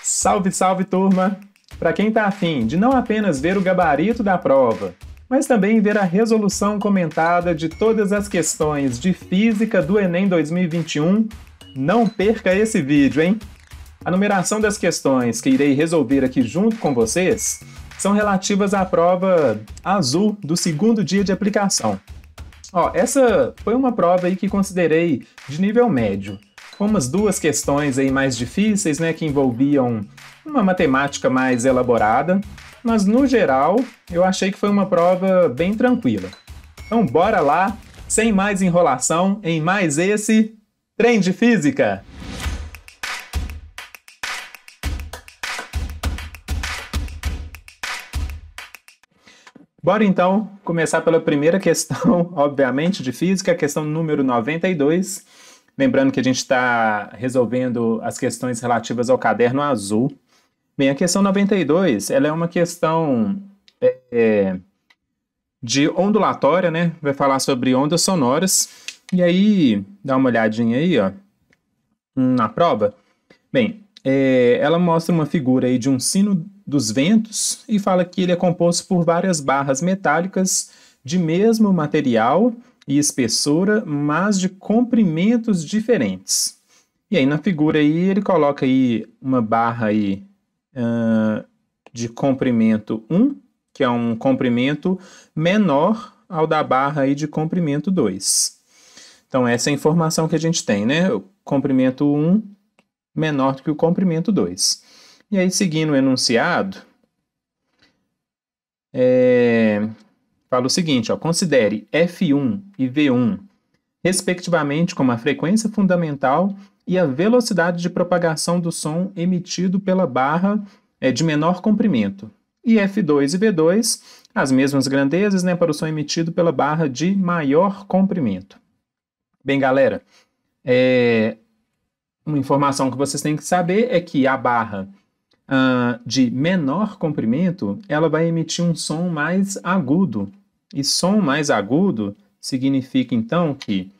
Salve, salve, turma! Para quem está afim de não apenas ver o gabarito da prova, mas também ver a resolução comentada de todas as questões de física do Enem 2021, não perca esse vídeo, hein? A numeração das questões que irei resolver aqui junto com vocês são relativas à prova azul do segundo dia de aplicação. Essa foi uma prova aí que considerei de nível médio, com umas duas questões aí mais difíceis, né, que envolviam uma matemática mais elaborada, mas no geral eu achei que foi uma prova bem tranquila. Então bora lá, sem mais enrolação, em mais esse Trem de Física! Bora então começar pela primeira questão, obviamente, de física, a questão número 92. Lembrando que a gente está resolvendo as questões relativas ao caderno azul. Bem, a questão 92, ela é uma questão de ondulatória, né? Vai falar sobre ondas sonoras. E aí, dá uma olhadinha aí, ó, na prova. Bem, ela mostra uma figura aí de um sino dos ventos e fala que ele é composto por várias barras metálicas de mesmo material e espessura, mas de comprimentos diferentes. E aí na figura aí ele coloca aí uma barra aí, de comprimento 1, que é um comprimento menor ao da barra aí de comprimento 2. Então essa é a informação que a gente tem, né? O comprimento 1 menor do que o comprimento 2. E aí, seguindo o enunciado, fala o seguinte, ó, considere F1 e V1, respectivamente, como a frequência fundamental e a velocidade de propagação do som emitido pela barra de menor comprimento. E F2 e V2, as mesmas grandezas, né, para o som emitido pela barra de maior comprimento. Bem, galera, uma informação que vocês têm que saber é que a barra de menor comprimento, ela vai emitir um som mais agudo. E som mais agudo significa, então, que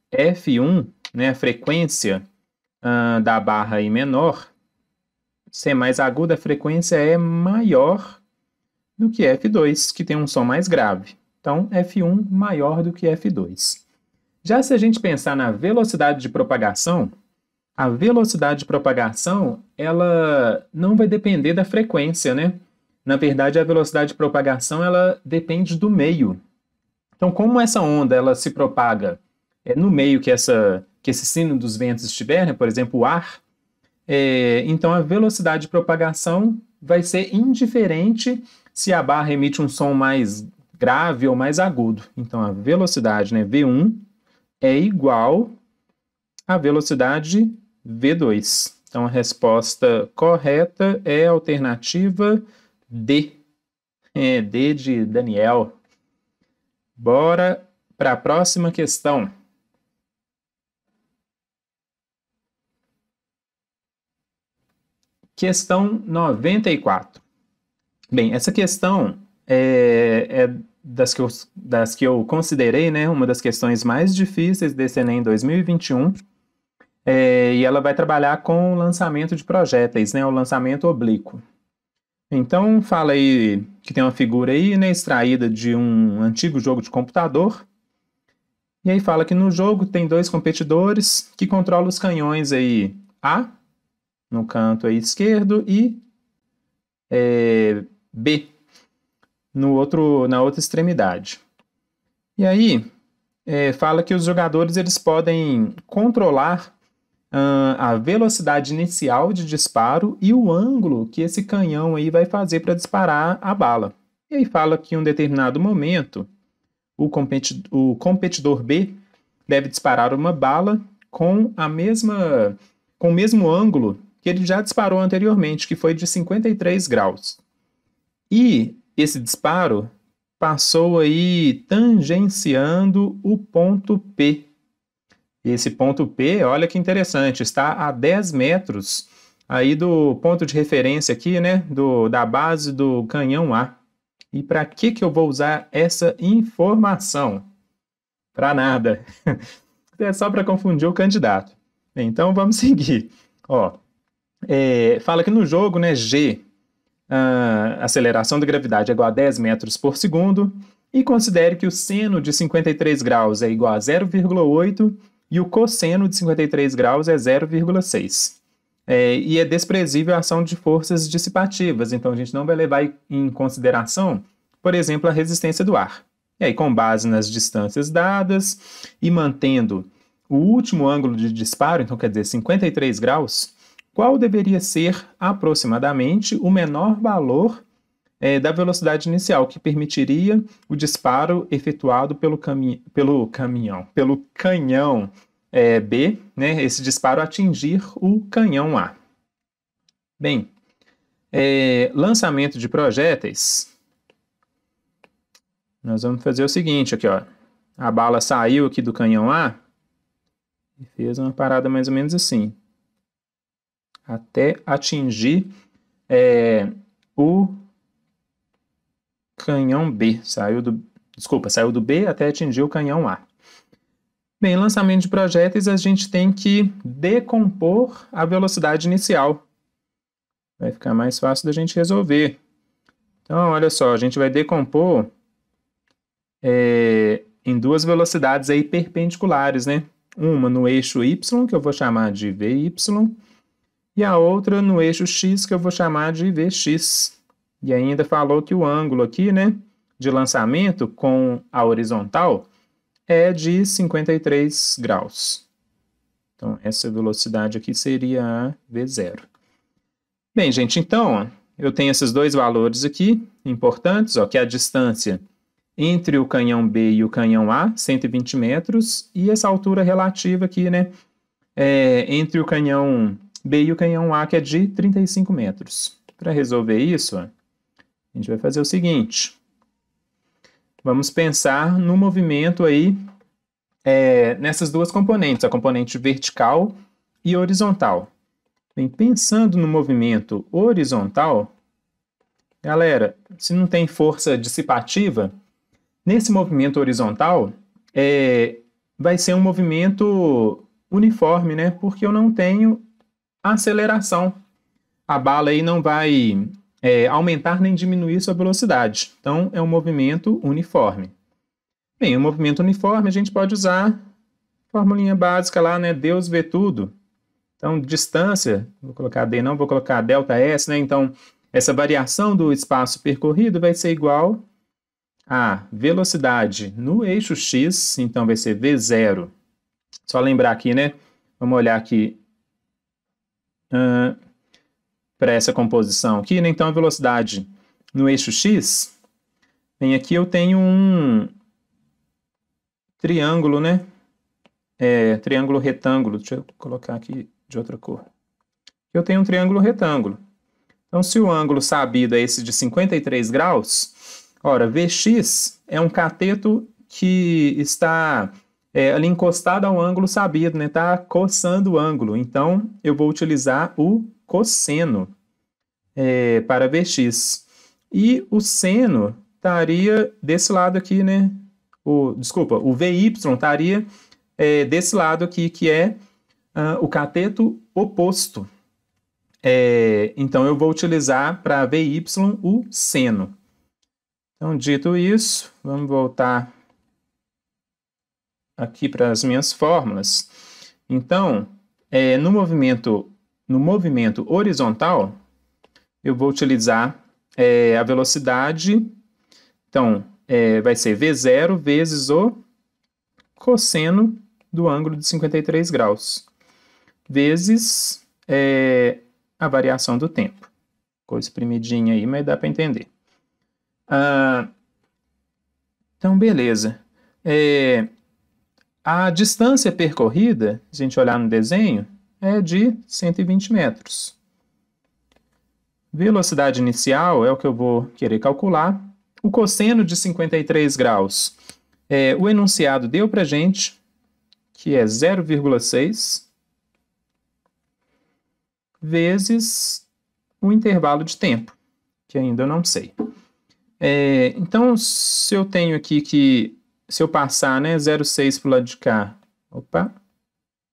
F1, né, a frequência da barra aí menor, ser mais aguda, a frequência é maior do que F2, que tem um som mais grave. Então, F1 maior do que F2. Já se a gente pensar na velocidade de propagação, a velocidade de propagação, ela não vai depender da frequência, né? Na verdade, a velocidade de propagação, ela depende do meio. Então, como essa onda, ela se propaga no meio que esse sino dos ventos estiver, né? Por exemplo, o ar, então a velocidade de propagação vai ser indiferente se a barra emite um som mais grave ou mais agudo. Então, a velocidade, né, V1, é igual à velocidade V2. Então, a resposta correta é a alternativa D. D de Daniel. Bora para a próxima questão. Questão 94. Bem, essa questão é das que eu considerei, né, uma das questões mais difíceis desse Enem 2021. E ela vai trabalhar com o lançamento de projéteis, né, o lançamento oblíquo. Então, fala aí que tem uma figura aí, né, extraída de um antigo jogo de computador. E aí fala que no jogo tem dois competidores que controlam os canhões aí A, no canto aí esquerdo, e B, na outra extremidade. E aí, fala que os jogadores eles podem controlar a velocidade inicial de disparo e o ângulo que esse canhão aí vai fazer para disparar a bala. E aí fala que em um determinado momento, o competidor B deve disparar uma bala com o mesmo ângulo que ele já disparou anteriormente, que foi de 53 graus. E esse disparo passou aí tangenciando o ponto P. Esse ponto P, olha que interessante, está a 10 metros aí do ponto de referência aqui, né, da base do canhão A. E para que eu vou usar essa informação? Para nada. É só para confundir o candidato. Então vamos seguir. Fala que no jogo, né, G, a aceleração da gravidade é igual a 10 metros por segundo, e considere que o seno de 53 graus é igual a 0,8 e o cosseno de 53 graus é 0,6. E é desprezível a ação de forças dissipativas, então a gente não vai levar em consideração, por exemplo, a resistência do ar. E aí, com base nas distâncias dadas e mantendo o último ângulo de disparo, então quer dizer 53 graus, qual deveria ser aproximadamente o menor valor da velocidade inicial que permitiria o disparo efetuado pelo canhão B, né, esse disparo atingir o canhão A. Bem, lançamento de projéteis, nós vamos fazer o seguinte aqui, ó. A bala saiu aqui do canhão A e fez uma parada mais ou menos assim, até atingir o canhão B. Saiu do B até atingir o canhão A. Bem, lançamento de projéteis, a gente tem que decompor a velocidade inicial. Vai ficar mais fácil da gente resolver. Então, olha só, a gente vai decompor em duas velocidades aí perpendiculares, né? Uma no eixo Y, que eu vou chamar de VY, e a outra no eixo X, que eu vou chamar de VX. E ainda falou que o ângulo aqui, né, de lançamento com a horizontal é de 53 graus. Então, essa velocidade aqui seria a V0. Bem, gente, então, ó, eu tenho esses dois valores aqui, importantes, ó, que é a distância entre o canhão B e o canhão A, 120 metros, e essa altura relativa aqui, né, entre o canhão B e o canhão A, que é de 35 metros. Para resolver isso, ó, a gente vai fazer o seguinte. Vamos pensar no movimento aí, nessas duas componentes, a componente vertical e horizontal. Bem, pensando no movimento horizontal, galera, se não tem força dissipativa, nesse movimento horizontal, vai ser um movimento uniforme, né? Porque eu não tenho aceleração. A bala aí não vai aumentar nem diminuir sua velocidade. Então, é um movimento uniforme. Bem, o movimento uniforme a gente pode usar a formulinha básica lá, né? Deus vê tudo. Então, distância, vou colocar D não, vou colocar ΔS, né? Então, essa variação do espaço percorrido vai ser igual a velocidade no eixo X, então vai ser V0. Só lembrar aqui, né? Vamos olhar aqui para essa composição aqui, né? Então, a velocidade no eixo X, bem, aqui eu tenho um triângulo, né? Triângulo retângulo. Deixa eu colocar aqui de outra cor. Eu tenho um triângulo retângulo. Então, se o ângulo sabido é esse de 53 graus, ora, Vx é um cateto que está ali encostado ao ângulo sabido, né? Está coçando o ângulo. Então, eu vou utilizar o cosseno para Vx. E o seno estaria desse lado aqui, né? O Vy estaria desse lado aqui, que é o cateto oposto. Então, eu vou utilizar para Vy o seno. Então, dito isso, vamos voltar aqui para as minhas fórmulas. Então, no movimento horizontal, eu vou utilizar a velocidade. Então, vai ser V0 vezes o cosseno do ângulo de 53 graus, vezes a variação do tempo. Ficou espremidinha aí, mas dá para entender. Então, beleza. A distância percorrida, se a gente olhar no desenho, é de 120 metros. Velocidade inicial é o que eu vou querer calcular. O cosseno de 53 graus, o enunciado deu para a gente, que é 0,6, vezes o intervalo de tempo, que ainda eu não sei. Então, se eu tenho aqui que, se eu passar, né, 0,6 para o lado de cá,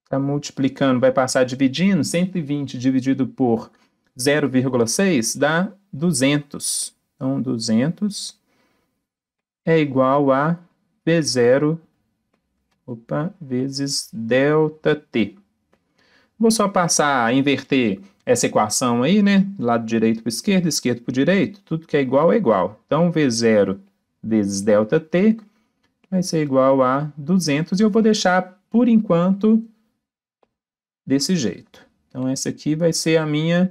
Está multiplicando, vai passar dividindo. 120 dividido por 0,6 dá 200. Então, 200 é igual a V0 vezes ΔT. Vou só passar a inverter essa equação aí, né? Lado direito para esquerdo, esquerdo para o direito. Tudo que é igual é igual. Então, V0 vezes ΔT vai ser igual a 200. E eu vou deixar, por enquanto, desse jeito. Então, essa aqui vai ser a minha...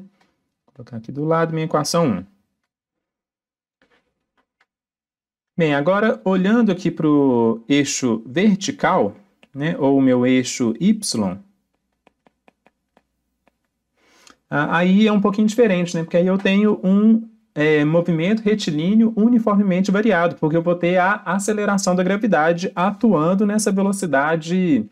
Vou colocar aqui do lado, minha equação 1. Bem, agora, olhando aqui para o eixo vertical, né? Ou o meu eixo Y... Aí é um pouquinho diferente, né? Porque aí eu tenho um movimento retilíneo uniformemente variado, porque eu vou ter a aceleração da gravidade atuando nessa velocidade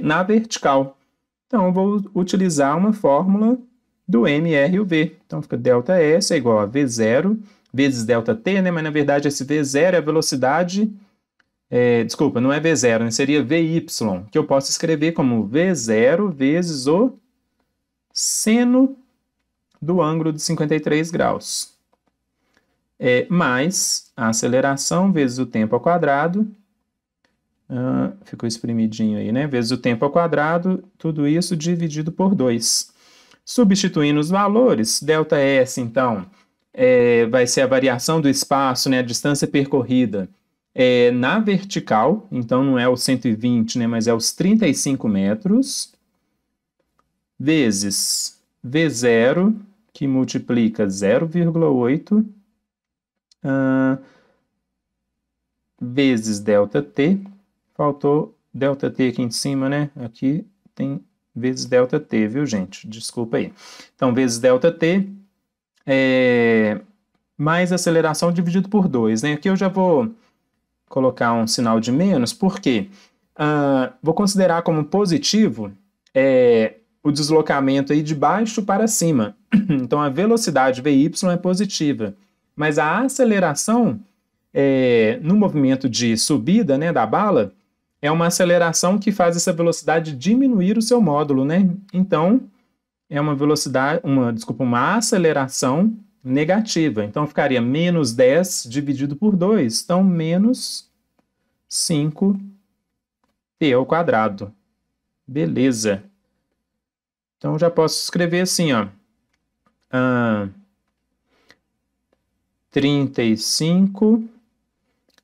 na vertical. Então, eu vou utilizar uma fórmula do m, r e o v. Então, fica ΔS é igual a V0 vezes ΔT, né? Mas, na verdade, esse V0 é a velocidade... desculpa, não é V0, né? Seria VY, que eu posso escrever como V0 vezes o seno do ângulo de 53 graus. Mais a aceleração vezes o tempo ao quadrado, ficou espremidinho aí, né? Vezes o tempo ao quadrado, tudo isso dividido por 2. Substituindo os valores, ΔS, então, vai ser a variação do espaço, né? A distância percorrida na vertical, então não é os 120, né? Mas é os 35 metros, vezes V0, que multiplica 0,8, vezes ΔT. Faltou ΔT aqui em cima, né? Aqui tem vezes ΔT, viu, gente? Desculpa aí. Então, vezes ΔT, mais aceleração dividido por 2, né? Aqui eu já vou colocar um sinal de menos, porque vou considerar como positivo o deslocamento aí de baixo para cima. Então, a velocidade VY é positiva, mas a aceleração no movimento de subida, né, da bala é uma aceleração que faz essa velocidade diminuir o seu módulo, né? Então, é uma velocidade, uma aceleração negativa. Então, ficaria menos 10 dividido por 2. Então, menos 5t ao quadrado. Beleza. Então, já posso escrever assim, ó. 35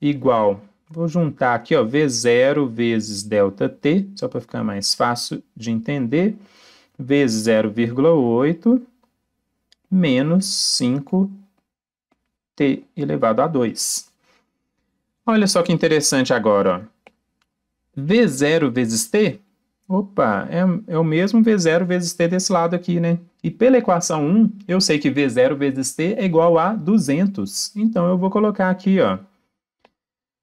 igual... Vou juntar aqui, ó, V0 vezes ΔT, só para ficar mais fácil de entender, vezes 0,8 menos 5t elevado a 2. Olha só que interessante agora, ó. V0 vezes t, opa, é o mesmo V0 vezes t desse lado aqui, né? E pela equação 1, eu sei que V0 vezes t é igual a 200. Então, eu vou colocar aqui, ó,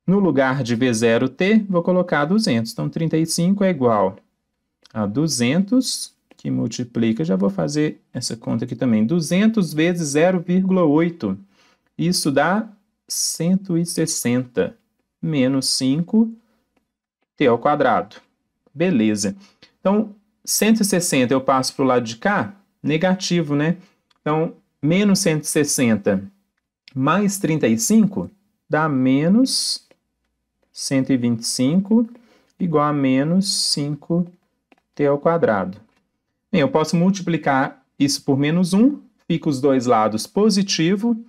no lugar de V0t, vou colocar 200. Então, 35 é igual a 200, que multiplica, já vou fazer essa conta aqui também, 200 vezes 0,8. Isso dá 160 menos 5t ao quadrado. Beleza. Então, 160 eu passo para o lado de cá, negativo, né? Então, menos 160 mais 35 dá menos 125 igual a menos 5t ao quadrado. Bem, eu posso multiplicar isso por menos 1, fica os dois lados positivo.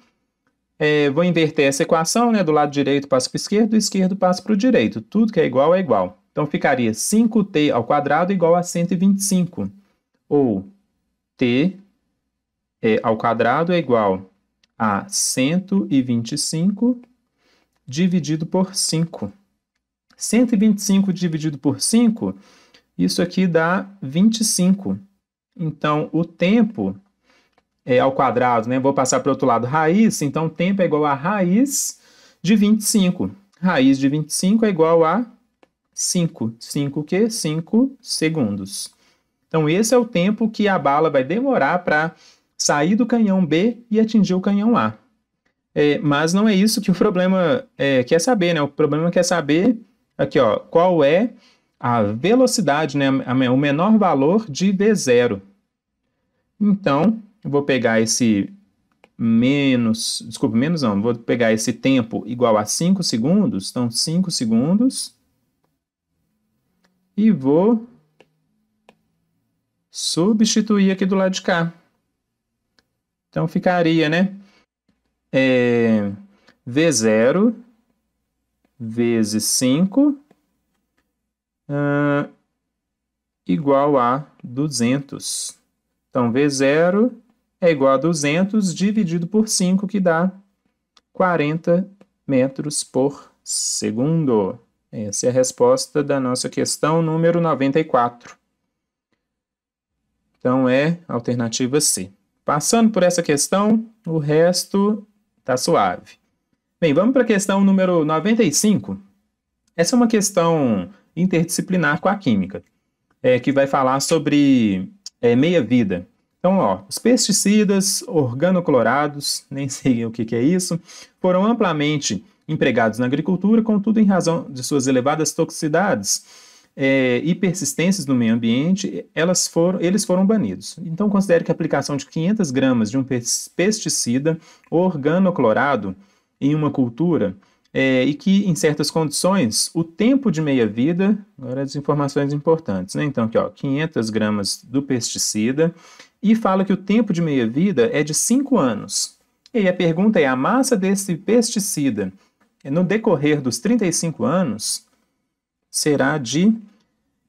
Vou inverter essa equação, né? Do lado direito passa para o esquerdo, do esquerdo passa para o direito. Tudo que é igual é igual. Então, ficaria 5t ao quadrado igual a 125. Ou t ao quadrado é igual a 125 dividido por 5. 125 dividido por 5, isso aqui dá 25. Então, o tempo ao quadrado, né? Vou passar para o outro lado, raiz. Então, o tempo é igual a raiz de 25. Raiz de 25 é igual a 5. 5 o quê? 5 segundos. Então, esse é o tempo que a bala vai demorar para sair do canhão B e atingir o canhão A. Mas não é isso que o problema quer saber, né? O problema quer saber, aqui, ó, qual é a velocidade, né, o menor valor de V0. Então, eu vou pegar esse vou pegar esse tempo igual a 5 segundos, então 5 segundos, e vou substituir aqui do lado de cá. Então, ficaria, né, V0 vezes 5 igual a 200. Então, V0 é igual a 200 dividido por 5, que dá 40 metros por segundo. Essa é a resposta da nossa questão número 94. Então, é a alternativa C. Passando por essa questão, o resto está suave. Bem, vamos para a questão número 95. Essa é uma questão interdisciplinar com a química, que vai falar sobre meia-vida. Então, ó, os pesticidas organoclorados, nem sei o que é isso, foram amplamente empregados na agricultura, contudo, em razão de suas elevadas toxicidades e persistências no meio ambiente, eles foram banidos. Então, considere que a aplicação de 500 gramas de um pesticida organoclorado em uma cultura e que, em certas condições, o tempo de meia-vida, agora as informações importantes, né? Então, aqui, ó, 500 gramas do pesticida, e fala que o tempo de meia-vida é de 5 anos. E aí a pergunta é, a massa desse pesticida, no decorrer dos 35 anos, será de...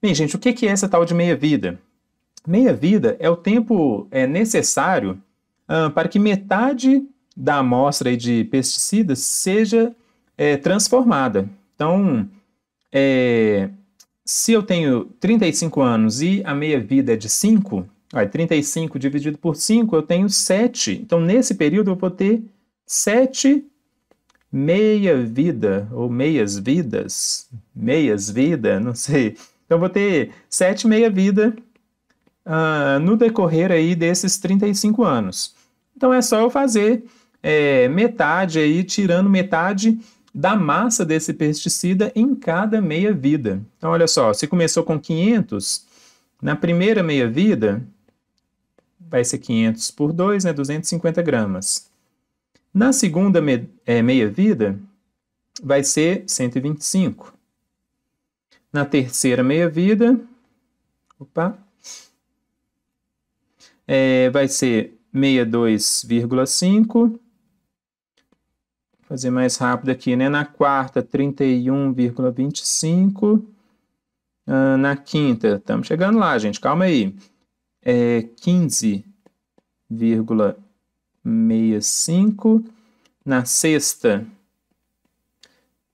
Bem, gente, o que é essa tal de meia-vida? Meia-vida é o tempo necessário para que metade da amostra de pesticidas seja transformada. Então, se eu tenho 35 anos e a meia-vida é de 5, 35 dividido por 5, eu tenho 7. Então, nesse período, eu vou ter 7 meia-vida, ou meias-vidas, meias-vida, não sei. Então, eu vou ter 7 meia-vida no decorrer aí desses 35 anos. Então, é só eu fazer metade aí, tirando metade da massa desse pesticida em cada meia-vida. Então, olha só, se começou com 500, na primeira meia-vida, vai ser 500 por 2, né, 250 gramas. Na segunda meia-vida, vai ser 125. Na terceira meia-vida, vai ser 62,5. Vou fazer mais rápido aqui, né? Na quarta, 31,25. Na quinta, estamos chegando lá, gente, calma aí. 15,65. Na sexta,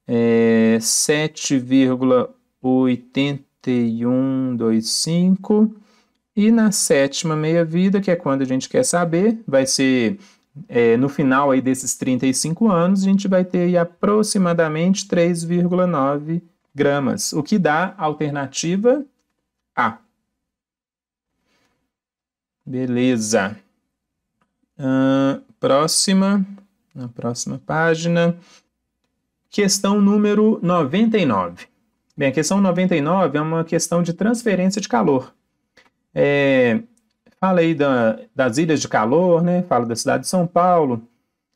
7,8125. E na sétima meia-vida, que é quando a gente quer saber, vai ser no final aí desses 35 anos, a gente vai ter aí aproximadamente 3,9 gramas, o que dá a alternativa A. Beleza. Na próxima página, questão número 99. Bem, a questão 99 é uma questão de transferência de calor. Fala aí das ilhas de calor, né? Fala da cidade de São Paulo.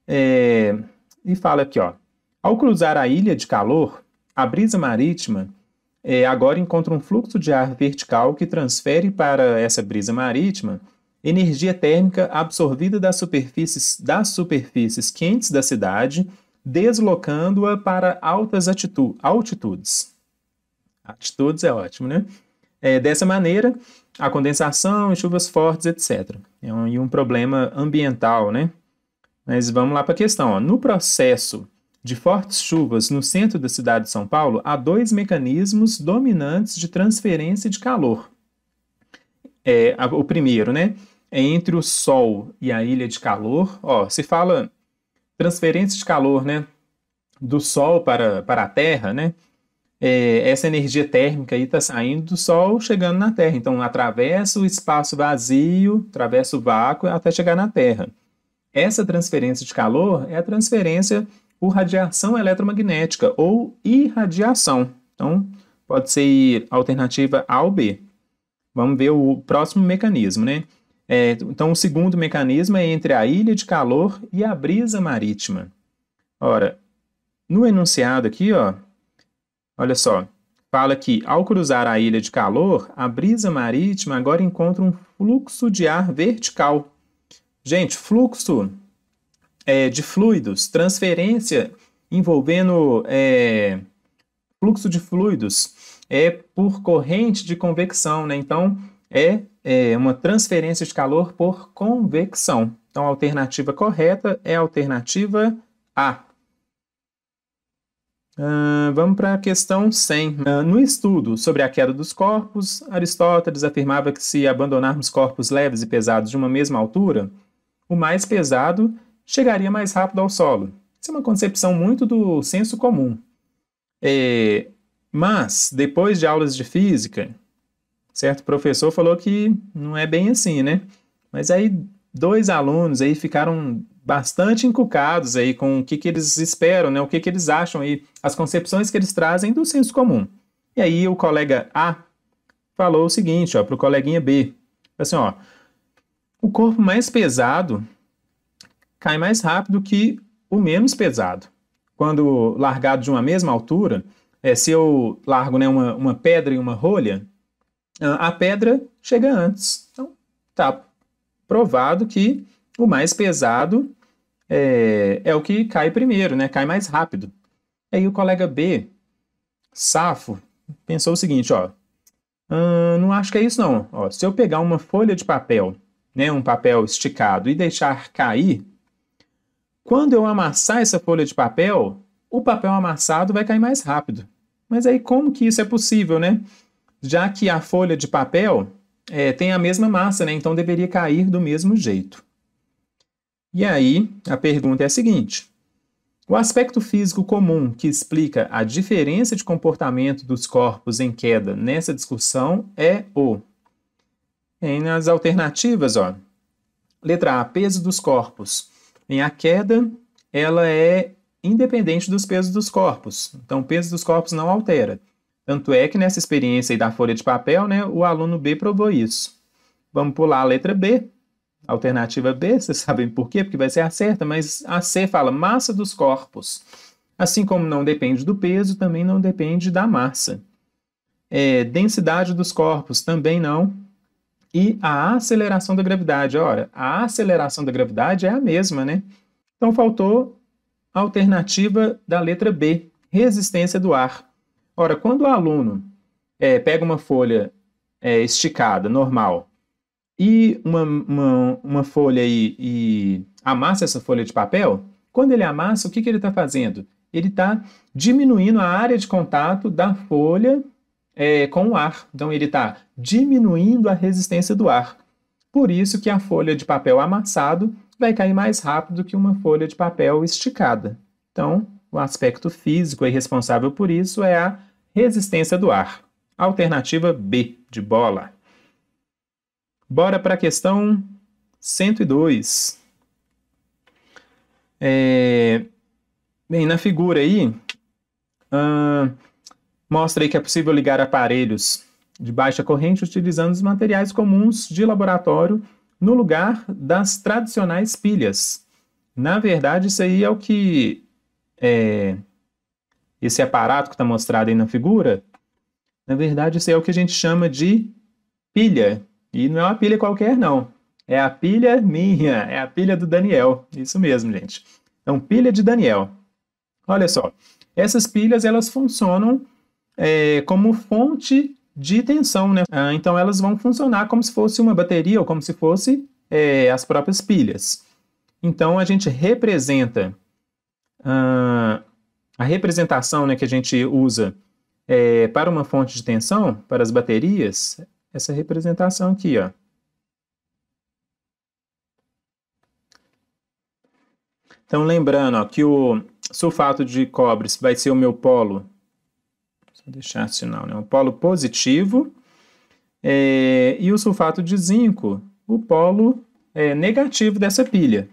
E fala aqui, ó. Ao cruzar a ilha de calor, a brisa marítima agora encontra um fluxo de ar vertical que transfere para essa brisa marítima energia térmica absorvida das superfícies quentes da cidade, deslocando-a para altas altitudes. Altitudes é ótimo, né? Dessa maneira, a condensação, chuvas fortes, etc. É um problema ambiental, né? Mas vamos lá para a questão. Ó. No processo de fortes chuvas no centro da cidade de São Paulo, há 2 mecanismos dominantes de transferência de calor. O primeiro, né? É entre o Sol e a ilha de calor. Ó, se fala transferência de calor, né? Do Sol para a Terra, né? Essa energia térmica aí está saindo do Sol, chegando na Terra. Então, atravessa o espaço vazio, atravessa o vácuo até chegar na Terra. Essa transferência de calor é a transferência por radiação eletromagnética ou irradiação. Então, pode ser alternativa A ou B. Vamos ver o próximo mecanismo, né? Então, o segundo mecanismo é entre a ilha de calor e a brisa marítima. Ora, no enunciado aqui, ó, olha só, fala que ao cruzar a ilha de calor, a brisa marítima agora encontra um fluxo de ar vertical. Gente, fluxo de fluidos, transferência envolvendo fluxo de fluidos por corrente de convecção, né? Então, é uma transferência de calor por convecção. Então, a alternativa correta é a alternativa A. Vamos para a questão 100. No estudo sobre a queda dos corpos, Aristóteles afirmava que se abandonarmos corpos leves e pesados de uma mesma altura, o mais pesado chegaria mais rápido ao solo. Isso é uma concepção muito do senso comum. Mas, depois de aulas de física, certo professor falou que não é bem assim, né? Mas aí 2 alunos aí ficaram bastante encucados aí com o que eles esperam, né? O que eles acham aí, as concepções que eles trazem do senso comum. E aí o colega A falou o seguinte, ó, para o coleguinha B, assim, ó, o corpo mais pesado cai mais rápido que o menos pesado. Quando largado de uma mesma altura, se eu largo, né, uma pedra e uma rolha, a pedra chega antes. Então, tá provado que o mais pesado é o que cai primeiro, né? Cai mais rápido. Aí o colega B, safo, pensou o seguinte, ó, não acho que é isso não. Ó, se eu pegar uma folha de papel, né, um papel esticado e deixar cair, quando eu amassar essa folha de papel, o papel amassado vai cair mais rápido. Mas aí como que isso é possível, né? Já que a folha de papel tem a mesma massa, né? Então deveria cair do mesmo jeito. E aí a pergunta é a seguinte: o aspecto físico comum que explica a diferença de comportamento dos corpos em queda nessa discussão é nas alternativas, ó, letra A, peso dos corpos. A queda, ela é independente dos pesos dos corpos. Então, o peso dos corpos não altera. Tanto é que nessa experiência aí da folha de papel, né, o aluno B provou isso. Vamos pular a letra B. Alternativa B, vocês sabem por quê? Porque vai ser a certa, mas a C fala massa dos corpos. Assim como não depende do peso, também não depende da massa. Densidade dos corpos, também não. E a aceleração da gravidade. Ora, a aceleração da gravidade é a mesma, né? Então, faltou a alternativa da letra B, resistência do ar. Ora, quando o aluno pega uma folha esticada, normal, e uma folha e amassa essa folha de papel, quando ele amassa, o que ele está fazendo? Ele está diminuindo a área de contato da folha com o ar. Então, ele está diminuindo a resistência do ar. Por isso que a folha de papel amassado vai cair mais rápido que uma folha de papel esticada. Então, o aspecto físico responsável por isso é a resistência do ar. Alternativa B, de bola. Bora para a questão 102. Bem, na figura aí, mostra aí que é possível ligar aparelhos de baixa corrente utilizando os materiais comuns de laboratório no lugar das tradicionais pilhas. Na verdade, isso aí é o que esse aparato que está mostrado aí na figura, na verdade, isso aí é o que a gente chama de pilha. E não é uma pilha qualquer, não. É a pilha minha, é a pilha do Daniel. Isso mesmo, gente. Então, pilha de Daniel. Olha só, essas pilhas, elas funcionam como fonte de tensão, né? Então, elas vão funcionar como se fosse uma bateria ou como se fosse as próprias pilhas. Então, a gente representa a representação, né, que a gente usa para uma fonte de tensão, para as baterias, essa representação aqui, ó. Então, lembrando, ó, que o sulfato de cobre vai ser o meu polo, deixa eu deixar sinal, né? O polo positivo, e o sulfato de zinco, o polo negativo dessa pilha.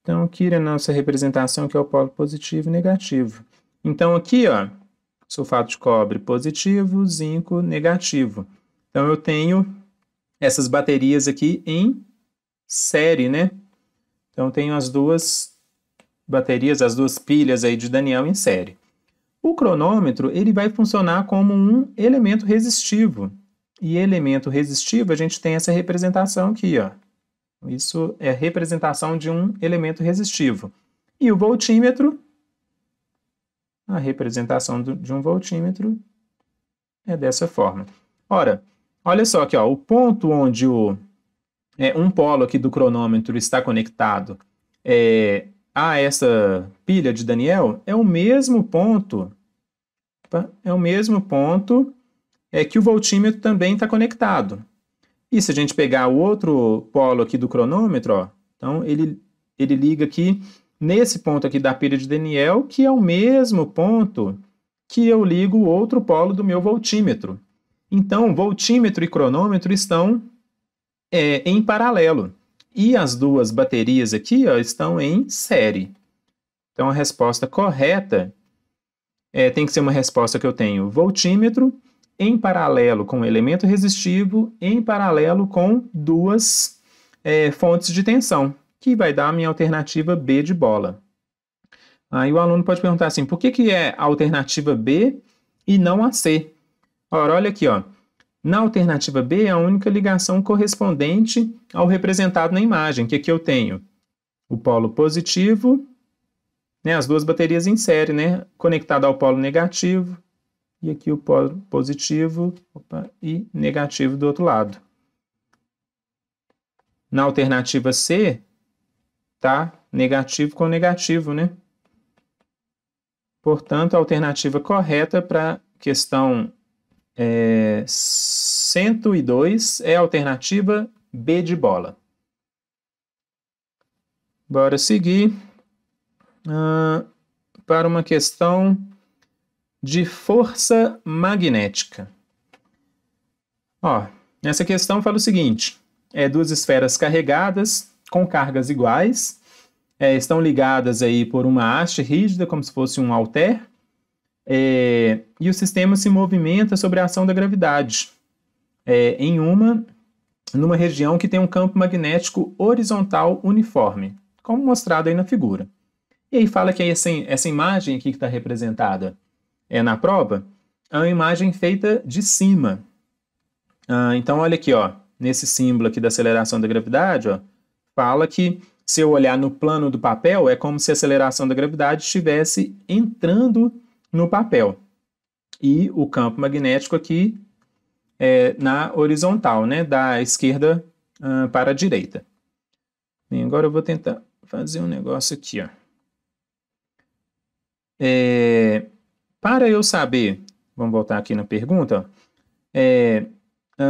Então, aqui a nossa representação que é o polo positivo e negativo. Então, aqui, ó, sulfato de cobre positivo, zinco negativo. Então, eu tenho essas baterias aqui em série, né? Então, tenho as duas baterias, as duas pilhas aí de Daniel em série. O cronômetro, ele vai funcionar como um elemento resistivo. E elemento resistivo, a gente tem essa representação aqui, ó. Isso é a representação de um elemento resistivo. E o voltímetro, a representação de um voltímetro é dessa forma. Ora, olha só aqui, ó, o ponto onde um polo aqui do cronômetro está conectado a essa pilha de Daniel é o mesmo ponto, que o voltímetro também está conectado. E se a gente pegar o outro polo aqui do cronômetro, ó, então ele liga aqui nesse ponto aqui da pilha de Daniel, que é o mesmo ponto que eu ligo o outro polo do meu voltímetro. Então, voltímetro e cronômetro estão em paralelo. E as duas baterias aqui, ó, estão em série. Então, a resposta correta tem que ser uma resposta que eu tenho voltímetro em paralelo com o elemento resistivo, em paralelo com duas fontes de tensão, que vai dar a minha alternativa B de bola. Aí o aluno pode perguntar assim, por que é a alternativa B e não a C? Ora, olha aqui, ó. Na alternativa B é a única ligação correspondente ao representado na imagem, que aqui eu tenho o polo positivo, né, as duas baterias em série, né, conectado ao polo negativo, e aqui o polo positivo e negativo do outro lado. Na alternativa C, tá negativo com negativo, né? Portanto, a alternativa correta para a questão 102 é a alternativa B de bola. Bora seguir para uma questão de força magnética. Ó, nessa questão fala o seguinte, duas esferas carregadas com cargas iguais, estão ligadas aí por uma haste rígida, como se fosse um halter, e o sistema se movimenta sobre a ação da gravidade numa região que tem um campo magnético horizontal uniforme, como mostrado aí na figura. E aí fala que essa imagem aqui que está representada na prova é uma imagem feita de cima. Então olha aqui, ó, nesse símbolo aqui da aceleração da gravidade, ó, fala que se eu olhar no plano do papel, é como se a aceleração da gravidade estivesse entrando no papel. E o campo magnético aqui na horizontal, né, da esquerda para a direita. Bem, agora eu vou tentar fazer um negócio aqui, ó. Para eu saber, vamos voltar aqui na pergunta,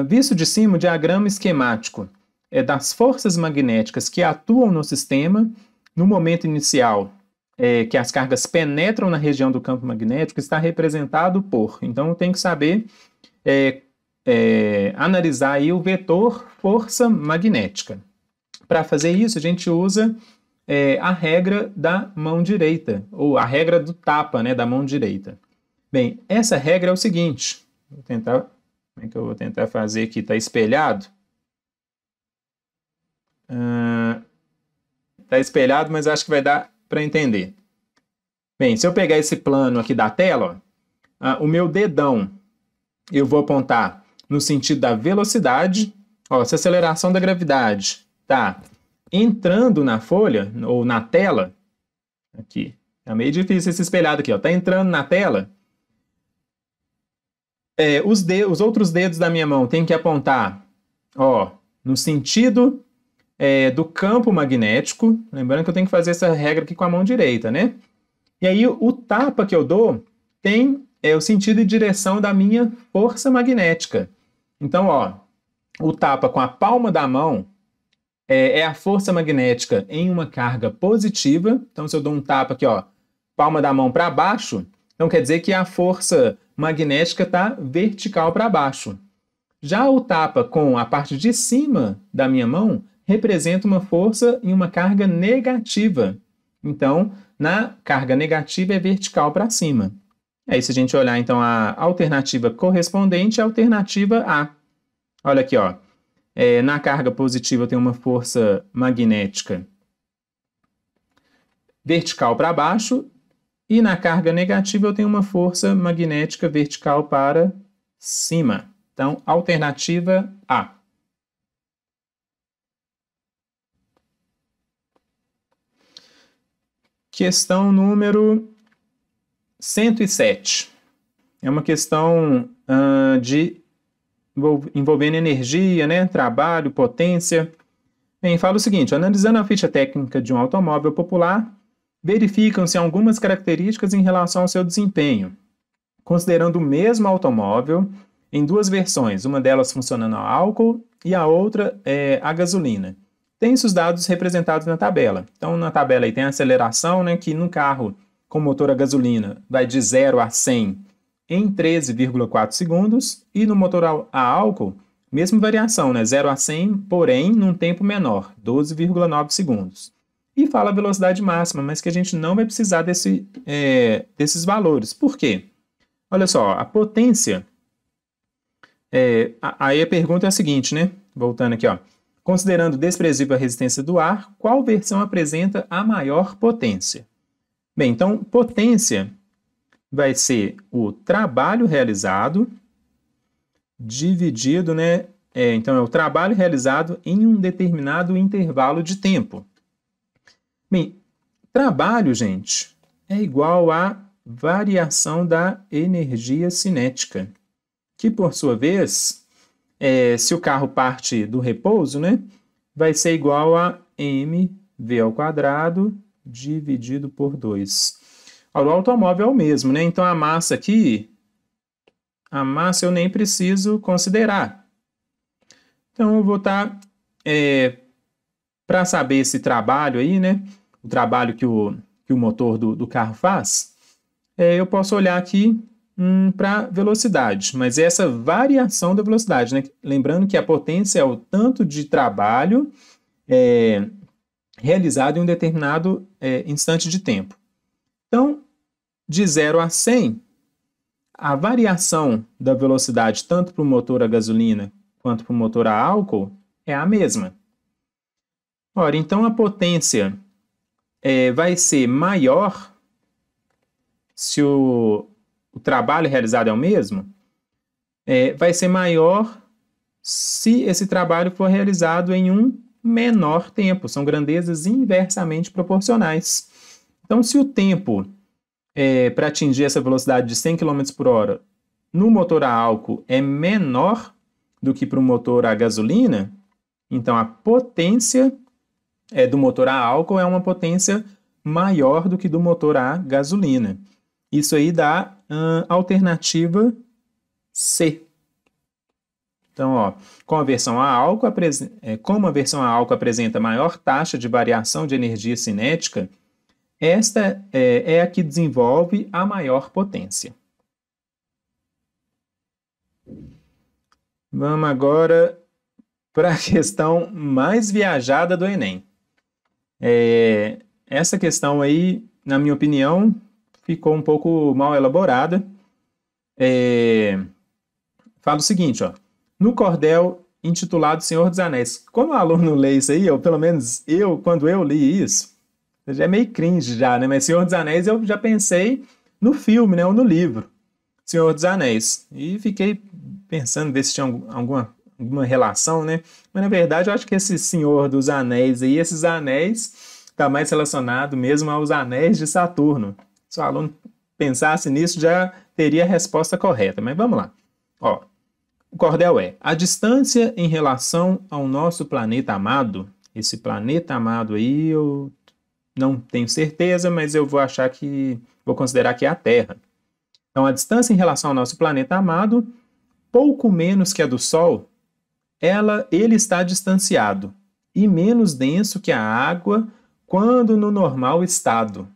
visto de cima o diagrama esquemático das forças magnéticas que atuam no sistema no momento inicial, que as cargas penetram na região do campo magnético, está representado por. Então, eu tenho que saber analisar aí o vetor força magnética. Para fazer isso, a gente usa a regra da mão direita, ou a regra do tapa, né, da mão direita. Bem, essa regra é o seguinte, como é que eu vou tentar fazer aqui? Está espelhado? Está espelhado, mas acho que vai dar para entender. Bem, se eu pegar esse plano aqui da tela, ó, o meu dedão eu vou apontar no sentido da velocidade. Ó, se a aceleração da gravidade está entrando na folha, ou na tela, aqui, é meio difícil esse espelhado aqui, ó, está entrando na tela, os outros dedos da minha mão têm que apontar, ó, no sentido do campo magnético, lembrando que eu tenho que fazer essa regra aqui com a mão direita, né? E aí o tapa que eu dou tem o sentido e direção da minha força magnética. Então, ó, o tapa com a palma da mão é a força magnética em uma carga positiva. Então, se eu dou um tapa aqui, ó, palma da mão para baixo, então quer dizer que a força magnética está vertical para baixo. Já o tapa com a parte de cima da minha mão representa uma força em uma carga negativa. Então, Na carga negativa é vertical para cima. Aí, se a gente olhar, então, a alternativa correspondente é a alternativa A. Olha aqui, ó. Na carga positiva eu tenho uma força magnética vertical para baixo e na carga negativa eu tenho uma força magnética vertical para cima. Então, alternativa A. Questão número 107. É uma questão envolvendo energia, né? Trabalho, potência. Bem, fala o seguinte: analisando a ficha técnica de um automóvel popular, verificam-se algumas características em relação ao seu desempenho, considerando o mesmo automóvel em duas versões, uma delas funcionando a álcool e a outra a gasolina. Tem-se os dados representados na tabela. Então, na tabela aí tem a aceleração, né, que no carro com motor a gasolina vai de 0 a 100 em 13,4 segundos e no motor a álcool, mesma variação, né, 0 a 100, porém num tempo menor, 12,9 segundos. E fala a velocidade máxima, mas que a gente não vai precisar desses valores. Por quê? Olha só, a potência... aí a pergunta é a seguinte, né? Voltando aqui, ó. Considerando desprezível a resistência do ar, qual versão apresenta a maior potência? Bem, então, potência vai ser o trabalho realizado dividido, né? Então, é o trabalho realizado em um determinado intervalo de tempo. Bem, trabalho, gente, é igual à variação da energia cinética, que, por sua vez, se o carro parte do repouso, né, vai ser igual a mv ao quadrado dividido por 2. O automóvel é o mesmo, né? Então, a massa aqui, a massa eu nem preciso considerar. Então, eu vou estar, para saber esse trabalho aí, né, o trabalho que o motor do carro faz, eu posso olhar aqui para velocidade, mas é essa variação da velocidade, né? Lembrando que a potência é o tanto de trabalho realizado em um determinado instante de tempo. Então, de 0 a 100, a variação da velocidade tanto para o motor a gasolina quanto para o motor a álcool é a mesma. Ora, então a potência vai ser maior se o trabalho realizado é o mesmo, vai ser maior se esse trabalho for realizado em um menor tempo. São grandezas inversamente proporcionais. Então, se o tempo para atingir essa velocidade de 100 km por hora no motor a álcool é menor do que para o motor a gasolina, então a potência do motor a álcool é uma potência maior do que do motor a gasolina. Isso aí dá alternativa C. Então, ó, como a versão a álcool apresenta maior taxa de variação de energia cinética, esta é a que desenvolve a maior potência. Vamos agora para a questão mais viajada do Enem. Essa questão aí, na minha opinião, ficou um pouco mal elaborada. Fala o seguinte, ó. No cordel intitulado Senhor dos Anéis. Quando o aluno lê isso aí, ou pelo menos quando eu li isso, já é meio cringe já, né? Mas Senhor dos Anéis eu já pensei no filme, né? Ou no livro Senhor dos Anéis. E fiquei pensando ver se tinha alguma relação, né? Mas na verdade eu acho que esse Senhor dos Anéis aí, esses anéis, está mais relacionado mesmo aos anéis de Saturno. Se o aluno pensasse nisso, já teria a resposta correta. Mas vamos lá. Ó, o cordel é: a distância em relação ao nosso planeta amado. Esse planeta amado aí eu não tenho certeza, mas eu vou considerar que é a Terra. Então, a distância em relação ao nosso planeta amado, pouco menos que a do Sol, ele está distanciado e menos denso que a água quando no normal estado.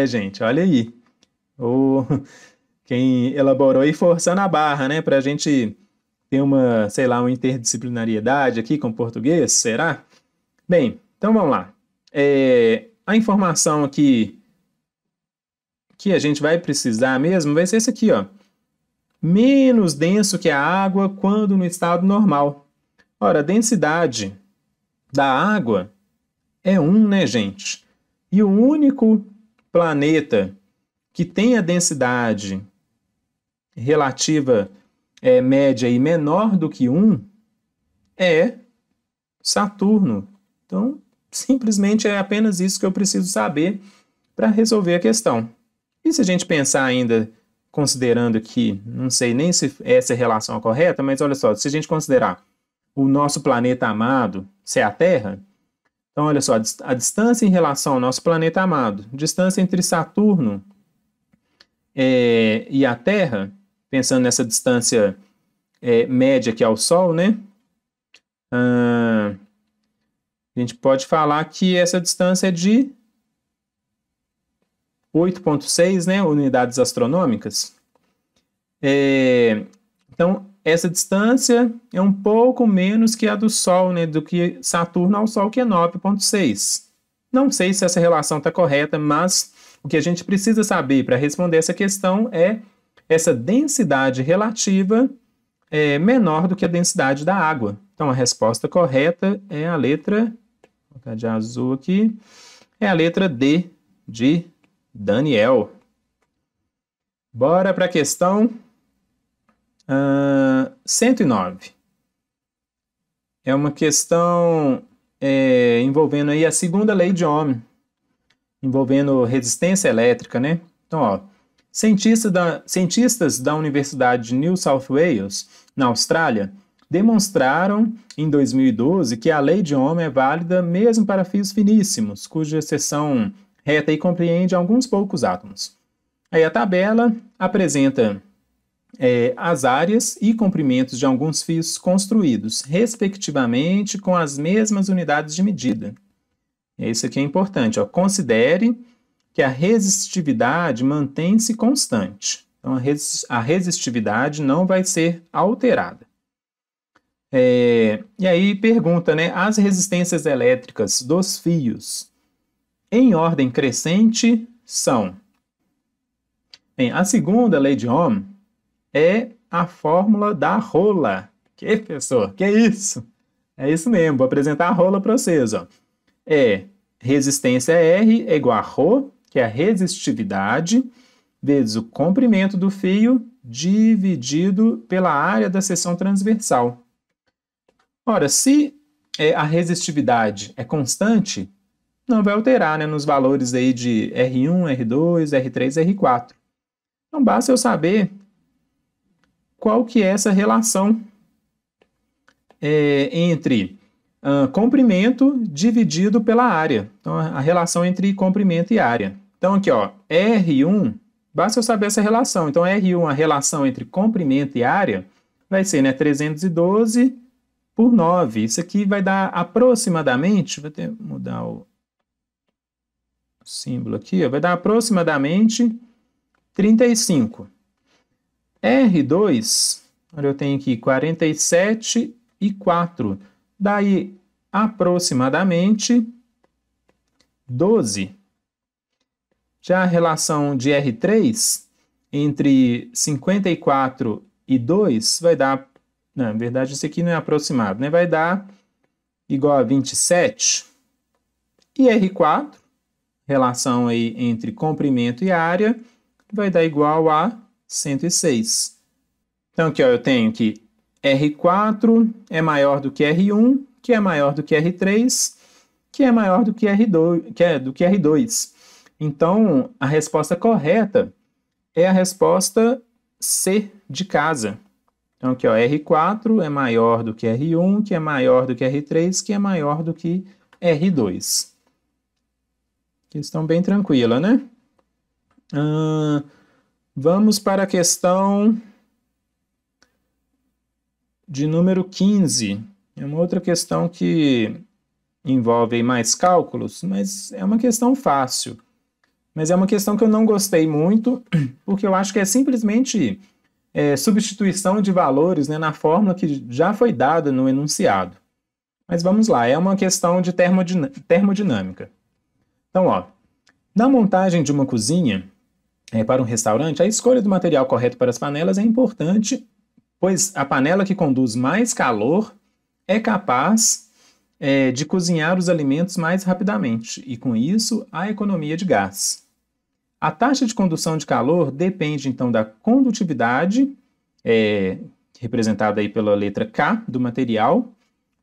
Gente, olha aí. Quem elaborou aí forçando a barra, né? Para a gente ter uma interdisciplinariedade aqui com o português, será? Bem, então vamos lá. a informação aqui que a gente vai precisar mesmo vai ser esse aqui, ó. Menos denso que a água quando no estado normal. Ora, a densidade da água é 1, né, gente? E o único planeta que tem a densidade relativa média e menor do que 1 é Saturno. Então, simplesmente é apenas isso que eu preciso saber para resolver a questão. E se a gente pensar ainda, considerando que, não sei nem se essa é a relação correta, mas olha só, se a gente considerar o nosso planeta amado ser a Terra, então olha só, a distância em relação ao nosso planeta amado, distância entre Saturno e a Terra, pensando nessa distância média que é o Sol, né? A gente pode falar que essa distância é de 8,6, né, unidades astronômicas. Então, essa distância é um pouco menos que a do Sol, né, do que Saturno ao Sol, que é 9,6. Não sei se essa relação está correta, mas o que a gente precisa saber para responder essa questão é essa densidade relativa menor do que a densidade da água. Então, a resposta correta é a letra, vou colocar de azul aqui, é a letra D de Daniel. Bora para a questão 109. É uma questão envolvendo aí a segunda lei de Ohm, envolvendo resistência elétrica, né? Então, ó, cientistas da Universidade de New South Wales, na Austrália, demonstraram em 2012 que a lei de Ohm é válida mesmo para fios finíssimos, cuja seção reta aí compreende alguns poucos átomos. Aí a tabela apresenta as áreas e comprimentos de alguns fios construídos, respectivamente, com as mesmas unidades de medida. Isso aqui é importante, ó. Considere que a resistividade mantém-se constante. Então, a resistividade não vai ser alterada. E aí pergunta, né? As resistências elétricas dos fios em ordem crescente são... Bem, a segunda lei de Ohm é a fórmula da rola. Que, professor? Que é isso? É isso mesmo, vou apresentar a rola para vocês, ó. Resistência R é igual a ρ, que é a resistividade, vezes o comprimento do fio, dividido pela área da seção transversal. Ora, se a resistividade é constante, não vai alterar, né, nos valores aí de R1, R2, R3, R4. Então, basta eu saber qual que é essa relação entre comprimento dividido pela área. Então, a relação entre comprimento e área. Então, aqui, ó, R1, basta eu saber essa relação. Então, R1, a relação entre comprimento e área, vai ser, né, 312 por 9. Isso aqui vai dar aproximadamente, vou até mudar o símbolo aqui, ó, vai dar aproximadamente 35. R2, olha, eu tenho aqui 47 e 4. Daí, aproximadamente 12. Já a relação de R3 entre 54 e 2 vai dar... Não, na verdade, isso aqui não é aproximado, né? Vai dar igual a 27. E R4, relação aí entre comprimento e área, vai dar igual a 106. Então, aqui, ó, eu tenho que R4 é maior do que R1, que é maior do que R3, que é maior do que R2. Então, a resposta correta é a resposta C de casa. Então, aqui, ó, R4 é maior do que R1, que é maior do que R3, que é maior do que R2. Questão bem tranquila, né? Vamos para a questão de número 15. É uma outra questão que envolve mais cálculos, mas é uma questão fácil. Mas é uma questão que eu não gostei muito, porque eu acho que é simplesmente substituição de valores, né, na fórmula que já foi dada no enunciado. Mas vamos lá, é uma questão de termodinâmica. Então, ó, na montagem de uma cozinha para um restaurante, a escolha do material correto para as panelas é importante, pois a panela que conduz mais calor é capaz de cozinhar os alimentos mais rapidamente, e com isso, a economia de gás. A taxa de condução de calor depende, então, da condutividade, representada aí pela letra K do material,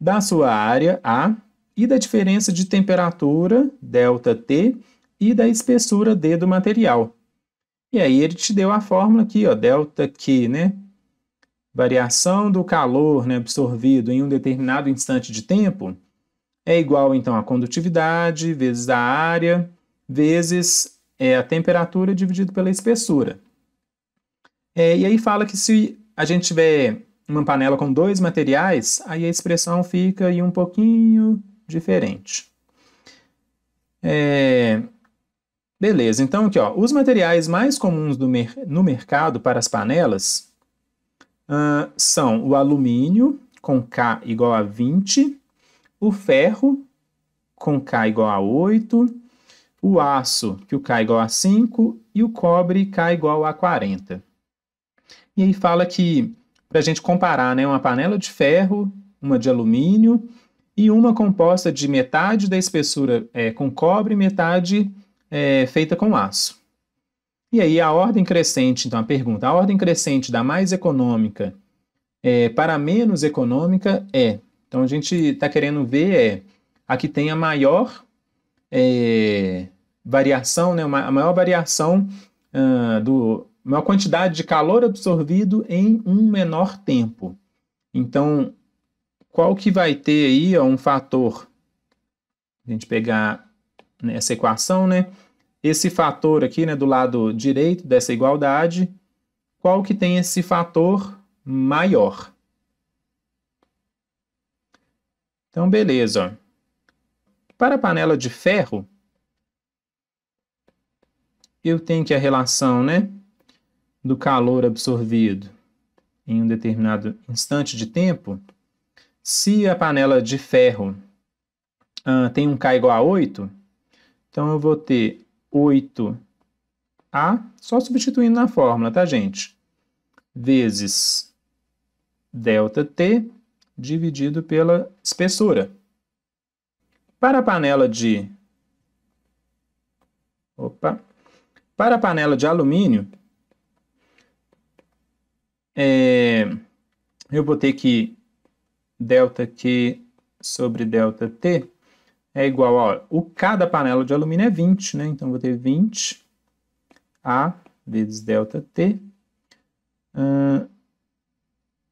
da sua área, A, e da diferença de temperatura, ΔT, e da espessura, D, do material. E aí ele te deu a fórmula aqui, ó, ΔQ, né? Variação do calor, né, absorvido em um determinado instante de tempo é igual, então, a condutividade vezes a área, vezes a temperatura dividido pela espessura. E aí fala que se a gente tiver uma panela com dois materiais, aí a expressão fica aí um pouquinho diferente. Beleza, então aqui, ó, os materiais mais comuns no mercado para as panelas são o alumínio, com K igual a 20, o ferro, com K igual a 8, o aço, que o K igual a 5, e o cobre, K igual a 40. E aí fala que, para a gente comparar, né, uma panela de ferro, uma de alumínio, e uma composta de metade da espessura com cobre e metade feita com aço. E aí a ordem crescente, então a pergunta, a ordem crescente da mais econômica para a menos econômica é. Então a gente está querendo ver a que tem a maior variação, né, a maior variação maior quantidade de calor absorvido em um menor tempo. Então, qual que vai ter aí um fator? A gente pegar essa equação, né? Esse fator aqui, né, do lado direito dessa igualdade, qual que tem esse fator maior? Então, beleza. Ó. Para a panela de ferro, eu tenho que a relação, né, do calor absorvido em um determinado instante de tempo. Se a panela de ferro tem um K igual a 8, então eu vou ter 8A, só substituindo na fórmula, tá, gente? Vezes ΔT dividido pela espessura. Para a panela de alumínio, eu vou ter que ΔQ sobre ΔT é igual a, o K da panela de alumínio é 20, né? Então, vou ter 20A vezes ΔT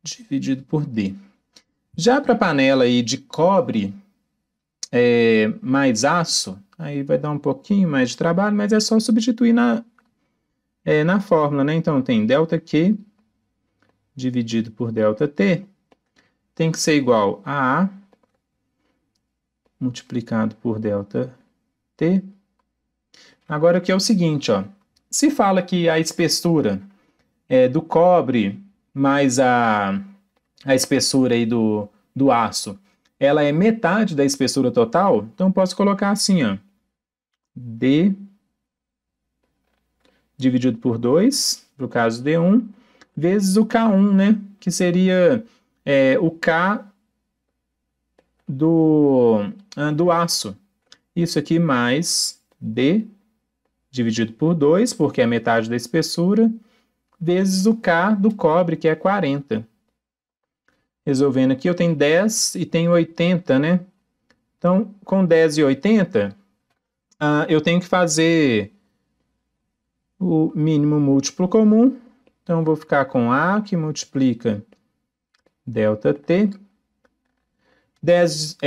dividido por D. Já para a panela aí de cobre mais aço, aí vai dar um pouquinho mais de trabalho, mas é só substituir na fórmula, né? Então, tem ΔQ dividido por ΔT tem que ser igual a A multiplicado por ΔT. Agora aqui é o seguinte, ó. Se fala que a espessura do cobre mais a espessura aí do aço, ela é metade da espessura total, então posso colocar assim, ó. D dividido por 2, no caso D1, vezes o K1, né? Que seria o K do aço. Isso aqui mais D dividido por 2, porque é metade da espessura, vezes o K do cobre, que é 40. Resolvendo aqui, eu tenho 10 e tenho 80, né? Então, com 10 e 80, eu tenho que fazer o mínimo múltiplo comum. Então, eu vou ficar com A, que multiplica ΔT. 10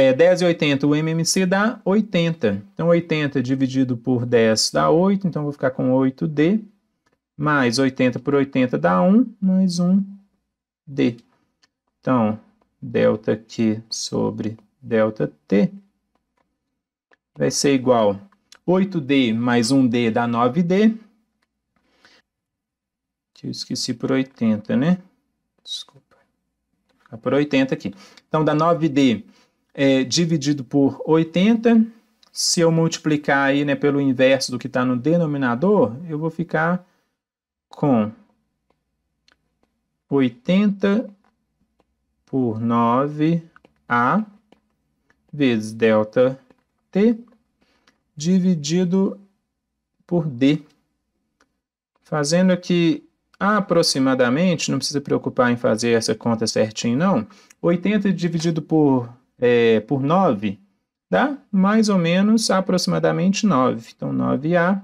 e 80, o MMC dá 80. Então, 80 dividido por 10 dá 8. Então, vou ficar com 8D. Mais 80 por 80 dá 1, mais 1D. Então, ΔQ sobre ΔT vai ser igual 8D mais 1D dá 9D. Que eu esqueci por 80, né? Desculpa. Fica por 80 aqui. Então, dá 9D dividido por 80 se eu multiplicar aí, né, pelo inverso do que está no denominador, eu vou ficar com 80 por 9A vezes ΔT dividido por D. Fazendo aqui aproximadamente, não precisa preocupar em fazer essa conta certinho, não. 80 dividido por 9 dá mais ou menos aproximadamente 9. Então, 9A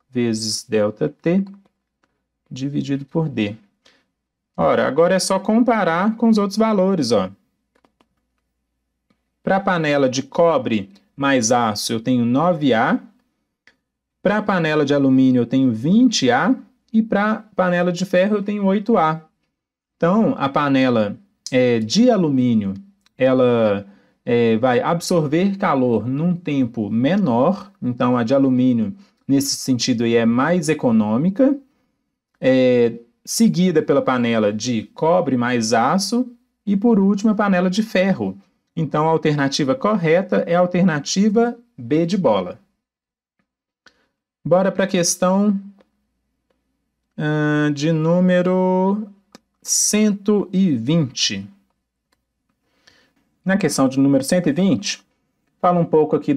vezes ΔT dividido por D. Ora, agora é só comparar com os outros valores, ó. Para a panela de cobre mais aço, eu tenho 9A. Para a panela de alumínio, eu tenho 20A. E para a panela de ferro, eu tenho 8A. Então, a panela de alumínio, ela vai absorver calor num tempo menor. Então, a de alumínio, nesse sentido, aí, é mais econômica. Seguida pela panela de cobre mais aço. E, por último, a panela de ferro. Então, a alternativa correta é a alternativa B de bola. Bora para a questão de número 120. Na questão de número 120, fala um pouco aqui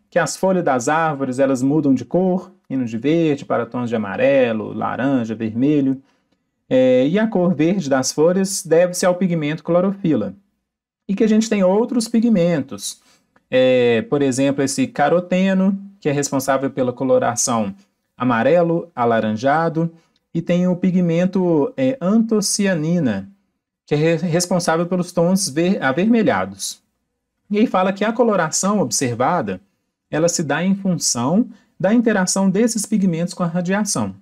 que as folhas das árvores elas mudam de cor, indo de verde para tons de amarelo, laranja, vermelho. E a cor verde das folhas deve-se ao pigmento clorofila. E que a gente tem outros pigmentos. Por exemplo, esse caroteno, que é responsável pela coloração amarelo, alaranjado, e tem o pigmento antocianina, que é responsável pelos tons avermelhados. E aí fala que a coloração observada, ela se dá em função da interação desses pigmentos com a radiação.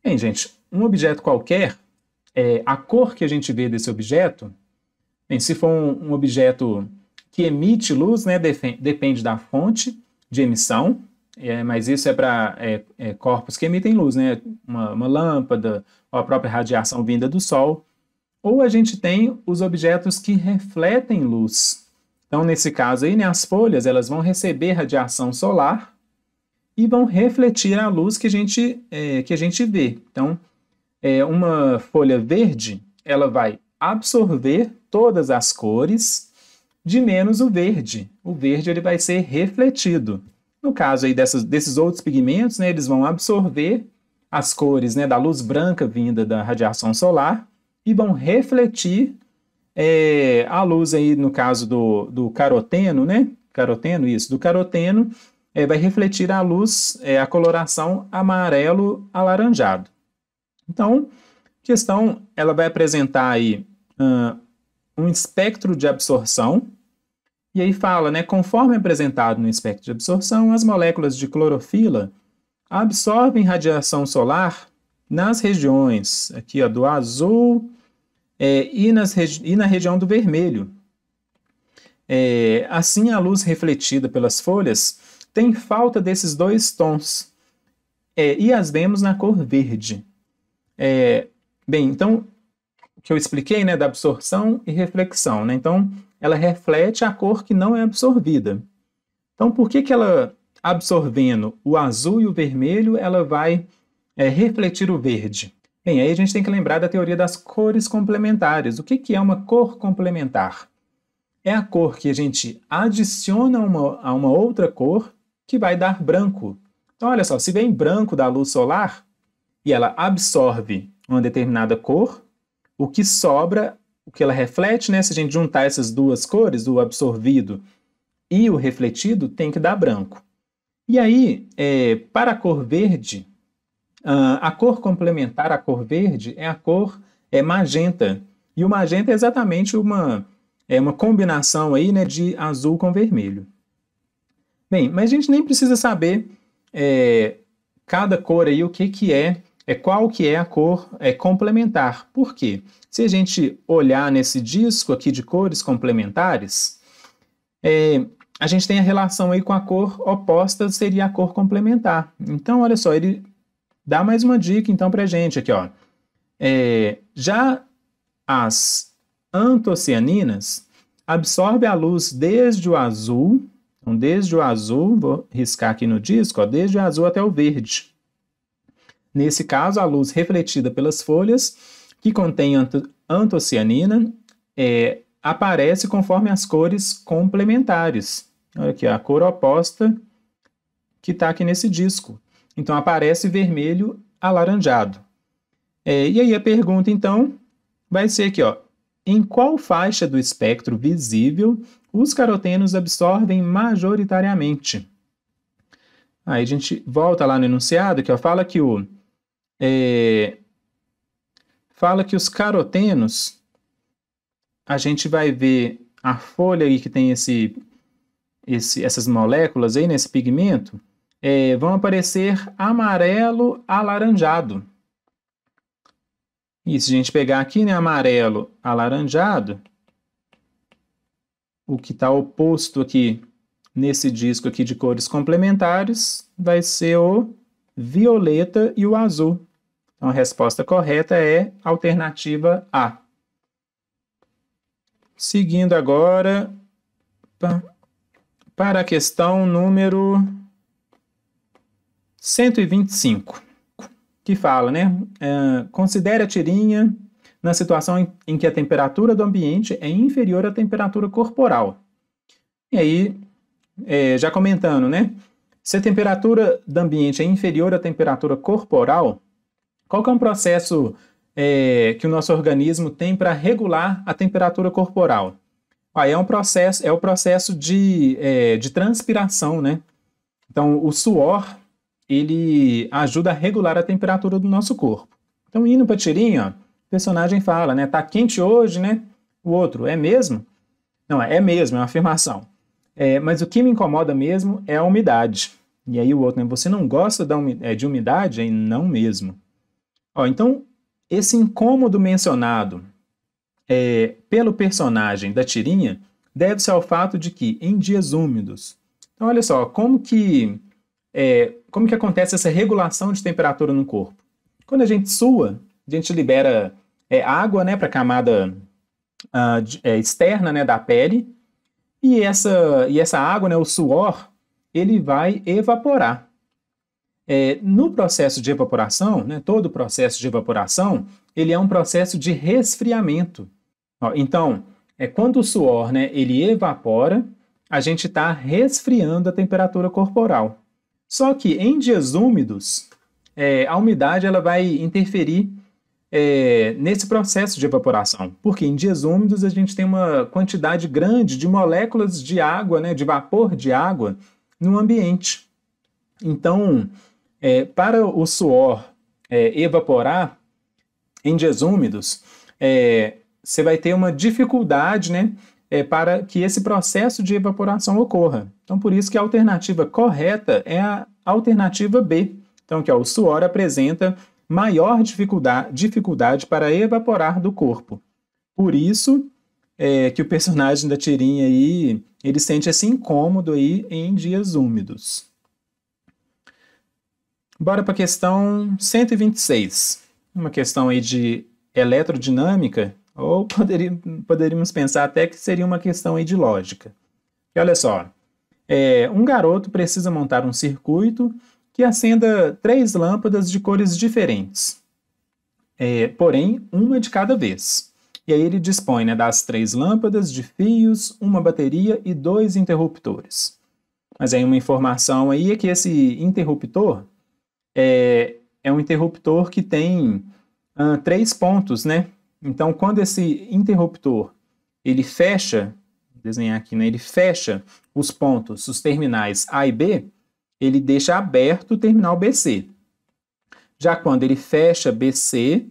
Bem, gente, um objeto qualquer, a cor que a gente vê desse objeto, bem, se for um objeto que emite luz, né, depende da fonte de emissão, mas isso é para corpos que emitem luz, né, uma lâmpada, ou a própria radiação vinda do Sol. Ou a gente tem os objetos que refletem luz. Então, nesse caso aí, né, as folhas elas vão receber radiação solar e vão refletir a luz que a gente vê. Então, uma folha verde, ela vai absorver todas as cores, de menos o verde. O verde ele vai ser refletido. No caso aí desses outros pigmentos, né, eles vão absorver as cores, né, da luz branca vinda da radiação solar e vão refletir a luz aí, no caso do caroteno, né? Do caroteno, vai refletir a luz, a coloração amarelo alaranjado. Então, a questão ela vai apresentar aí um espectro de absorção, e aí fala, né, conforme apresentado no espectro de absorção, as moléculas de clorofila absorvem radiação solar nas regiões aqui, ó, do azul e na região do vermelho. Assim, a luz refletida pelas folhas tem falta desses dois tons e as vemos na cor verde. Bem, então, o que eu expliquei, né, da absorção e reflexão, né? Então, ela reflete a cor que não é absorvida. Então, por que ela, absorvendo o azul e o vermelho, ela vai refletir o verde? Bem, aí a gente tem que lembrar da teoria das cores complementares. O que é uma cor complementar? É a cor que a gente adiciona a uma outra cor que vai dar branco. Então, olha só, se vem branco da luz solar e ela absorve uma determinada cor, o que sobra, o que ela reflete, né? Se a gente juntar essas duas cores, o absorvido e o refletido, tem que dar branco. E aí, para a cor verde, a cor complementar à cor verde é a cor magenta. E o magenta é exatamente uma combinação aí, né, de azul com vermelho. Bem, mas a gente nem precisa saber cada cor aí, o que é, qual que é a cor complementar. Por quê? Se a gente olhar nesse disco aqui de cores complementares, a gente tem a relação aí com a cor oposta, seria a cor complementar. Então, olha só, ele dá mais uma dica então pra gente aqui, ó. Já as antocianinas absorvem a luz desde o azul Então, desde o azul, vou riscar aqui no disco, ó, desde o azul até o verde. Nesse caso, a luz refletida pelas folhas, que contém antocianina, aparece conforme as cores complementares. Olha aqui, a cor oposta que está aqui nesse disco. Então, aparece vermelho alaranjado. E aí a pergunta, então, vai ser aqui, ó, em qual faixa do espectro visível os carotenos absorvem majoritariamente? Aí a gente volta lá no enunciado, que ó, fala que os carotenos, a gente vai ver a folha aí que tem essas moléculas aí nesse pigmento, vão aparecer amarelo alaranjado. E se a gente pegar aqui, né, amarelo alaranjado, o que está oposto aqui nesse disco aqui de cores complementares vai ser o violeta e o azul. Então a resposta correta é a alternativa A. Seguindo agora para a questão número 125. Que fala, né? Considere a tirinha na situação em que a temperatura do ambiente é inferior à temperatura corporal. E aí, já comentando, né? Se a temperatura do ambiente é inferior à temperatura corporal, qual que é um processo que o nosso organismo tem para regular a temperatura corporal? É o processo de transpiração, né? Então, o suor ele ajuda a regular a temperatura do nosso corpo. Então, indo para a tirinha, o personagem fala, né? Tá quente hoje, né? O outro, é mesmo? Não, é mesmo, é uma afirmação. Mas o que me incomoda mesmo é a umidade. E aí o outro, né? Você não gosta de umidade? Não mesmo. Então, esse incômodo mencionado pelo personagem da tirinha deve-se ao fato de que, em dias úmidos... Então, olha só, como que acontece essa regulação de temperatura no corpo? Quando a gente sua, a gente libera água, né, para a camada externa, né, da pele, e essa água, né, o suor, ele vai evaporar. No processo de evaporação, né, todo o processo de evaporação, ele é um processo de resfriamento. Então, quando o suor, né, ele evapora, a gente está resfriando a temperatura corporal. Só que em dias úmidos, a umidade ela vai interferir nesse processo de evaporação, porque em dias úmidos a gente tem uma quantidade grande de moléculas de água, né, de vapor de água no ambiente. Então, para o suor evaporar em dias úmidos, você vai ter uma dificuldade, né, para que esse processo de evaporação ocorra. Então, por isso que a alternativa correta é a alternativa B. Então, o suor apresenta maior dificuldade para evaporar do corpo. Por isso que o personagem da tirinha aí, ele sente esse incômodo aí em dias úmidos. Bora para a questão 126. Uma questão aí de eletrodinâmica, ou poderíamos pensar até que seria uma questão aí de lógica. E olha só, um garoto precisa montar um circuito que acenda 3 lâmpadas de cores diferentes, porém uma de cada vez. E aí ele dispõe, né, das 3 lâmpadas de fios, uma bateria e 2 interruptores. Mas aí uma informação aí é que esse interruptor é um interruptor que tem 3 pontos, né? Então, quando esse interruptor ele fecha, vou desenhar aqui, né? Ele fecha os pontos, os terminais A e B, ele deixa aberto o terminal BC. Já quando ele fecha BC,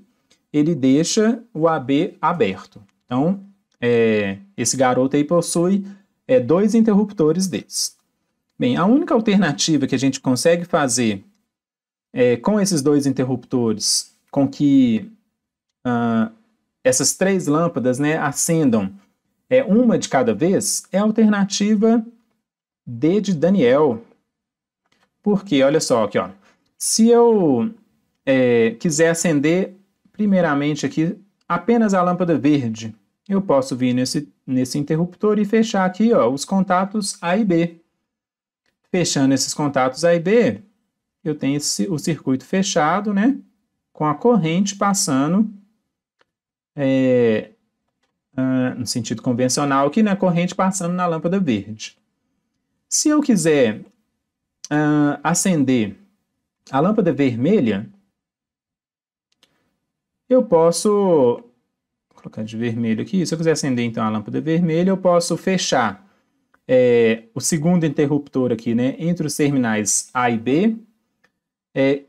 ele deixa o AB aberto. Então, esse garoto aí possui 2 interruptores desses. Bem, a única alternativa que a gente consegue fazer com esses 2 interruptores, com que essas 3 lâmpadas, né, acendam uma de cada vez, é a alternativa D de Daniel. Porque, olha só aqui, ó, se eu quiser acender, primeiramente aqui, apenas a lâmpada verde, eu posso vir nesse interruptor e fechar aqui, ó, os contatos A e B. Fechando esses contatos A e B, eu tenho o circuito fechado, né? Com a corrente passando no sentido convencional aqui, né? Corrente passando na lâmpada verde. Se eu quiser acender a lâmpada vermelha, eu posso... Vou colocar de vermelho aqui. Se eu quiser acender, então, a lâmpada vermelha, eu posso fechar o segundo interruptor aqui, né? Entre os terminais A e B.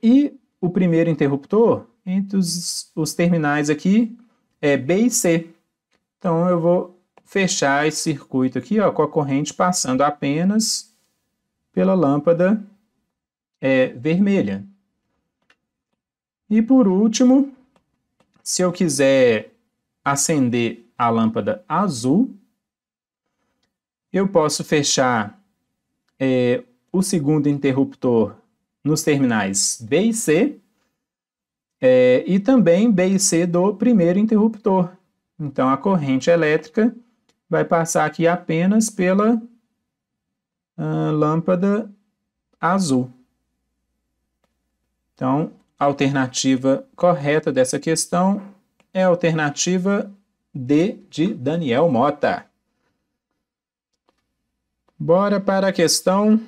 E o primeiro interruptor entre os terminais aqui B e C. Então, eu vou fechar esse circuito aqui, ó, com a corrente passando apenas pela lâmpada vermelha. E por último, se eu quiser acender a lâmpada azul, eu posso fechar o segundo interruptor nos terminais B e C, e também B e C do primeiro interruptor. Então, a corrente elétrica vai passar aqui apenas pela lâmpada azul. Então, a alternativa correta dessa questão é a alternativa D de Daniel Mota. Bora para a questão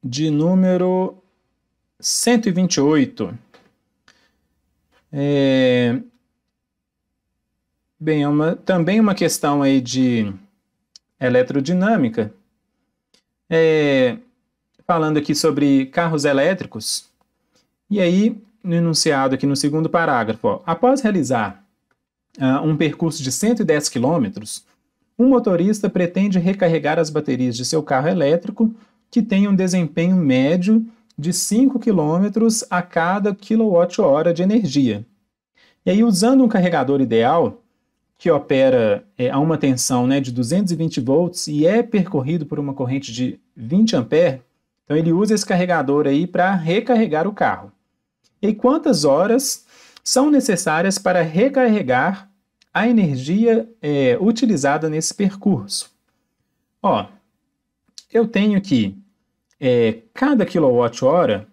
de número 128. Bem, também uma questão aí de eletrodinâmica. Falando aqui sobre carros elétricos. E aí, no enunciado aqui no segundo parágrafo, ó, após realizar um percurso de 110 km, um motorista pretende recarregar as baterias de seu carro elétrico que tem um desempenho médio de 5 km a cada kWh de energia. E aí, usando um carregador ideal, que opera a uma tensão, né, de 220 volts e é percorrido por uma corrente de 20 A, então ele usa esse carregador aí para recarregar o carro. E quantas horas são necessárias para recarregar a energia utilizada nesse percurso? Ó, eu tenho aqui cada kWh,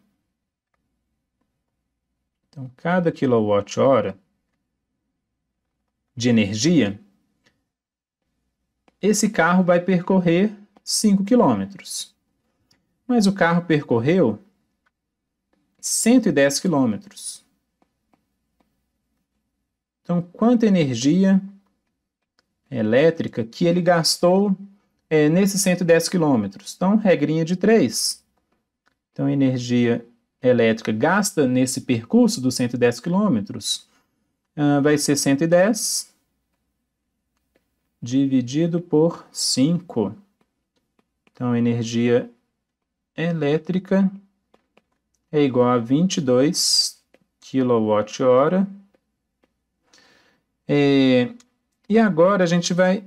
então cada kWh de energia, esse carro vai percorrer 5 km. Mas o carro percorreu 110 km. Então, quanta energia elétrica que ele gastou nesses 110 km? Então, regrinha de 3. Então, a energia elétrica gasta nesse percurso dos 110 km vai ser 110 dividido por 5. Então, a energia elétrica é igual a 22 kWh. E agora a gente vai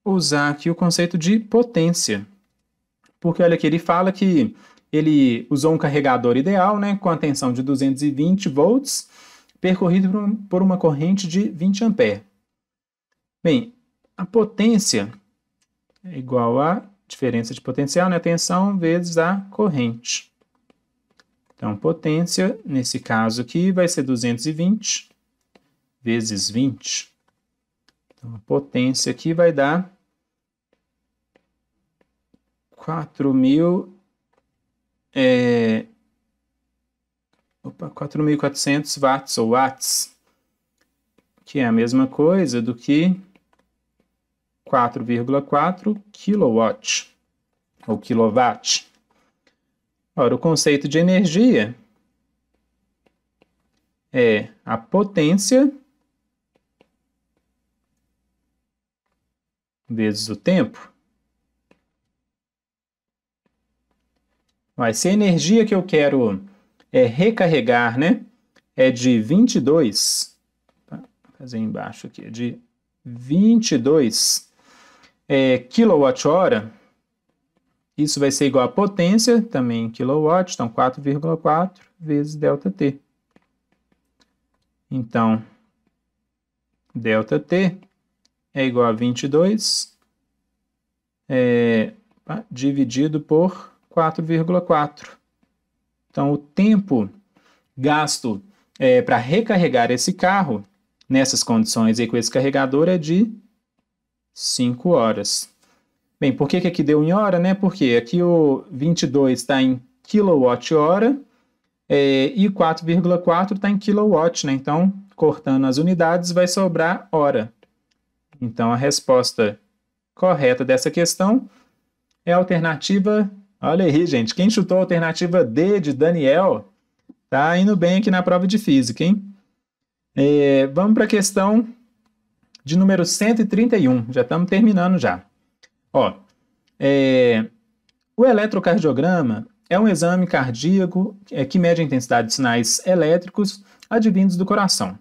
usar aqui o conceito de potência. Porque olha aqui, ele fala que ele usou um carregador ideal, né, com a tensão de 220 volts, percorrido por uma corrente de 20 A. Bem, a potência é igual a diferença de potencial, né, tensão vezes a corrente. Então, potência, nesse caso aqui, vai ser 220 vezes 20. Então, a potência aqui vai dar 4.400 watts ou watts, que é a mesma coisa do que 4,4 kW ou quilowatt. Ora, o conceito de energia é a potência vezes o tempo. Mas se a energia que eu quero recarregar, né, é de 22, vou fazer embaixo aqui, de 22 kWh, isso vai ser igual a potência, também em kW, então 4,4 vezes ΔT. Então, ΔT é igual a 22 tá? Dividido por 4,4. Então, o tempo gasto para recarregar esse carro, nessas condições aí com esse carregador, é de 5 horas. Bem, por que aqui deu em hora, né? Porque aqui o 22 está em quilowatt-hora e 4,4 está em kilowatt, né? Então, cortando as unidades, vai sobrar hora. Então, a resposta correta dessa questão é a alternativa... Olha aí, gente, quem chutou a alternativa D de Daniel tá indo bem aqui na prova de física, hein? Vamos para a questão de número 131. Já estamos terminando já. Ó, o eletrocardiograma é um exame cardíaco que mede a intensidade de sinais elétricos advindos do coração.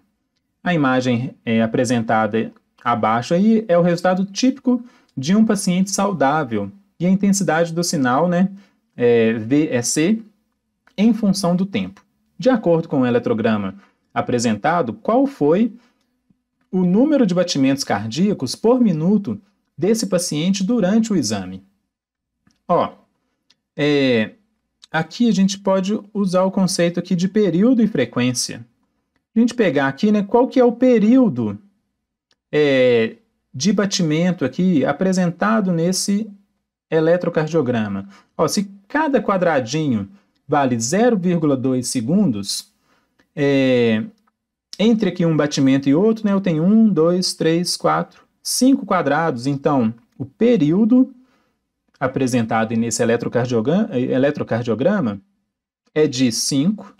A imagem apresentada abaixo aí é o resultado típico de um paciente saudável e a intensidade do sinal, né, VEC, em função do tempo. De acordo com o eletrograma apresentado, qual foi o número de batimentos cardíacos por minuto desse paciente durante o exame? Ó, aqui a gente pode usar o conceito aqui de período e frequência. A gente pegar aqui, né, qual que é o período de batimento aqui apresentado nesse eletrocardiograma. Ó, se cada quadradinho vale 0,2 segundos, entre aqui um batimento e outro, né, eu tenho 1, 2, 3, 4, 5 quadrados. Então, o período apresentado nesse eletrocardiograma é de 5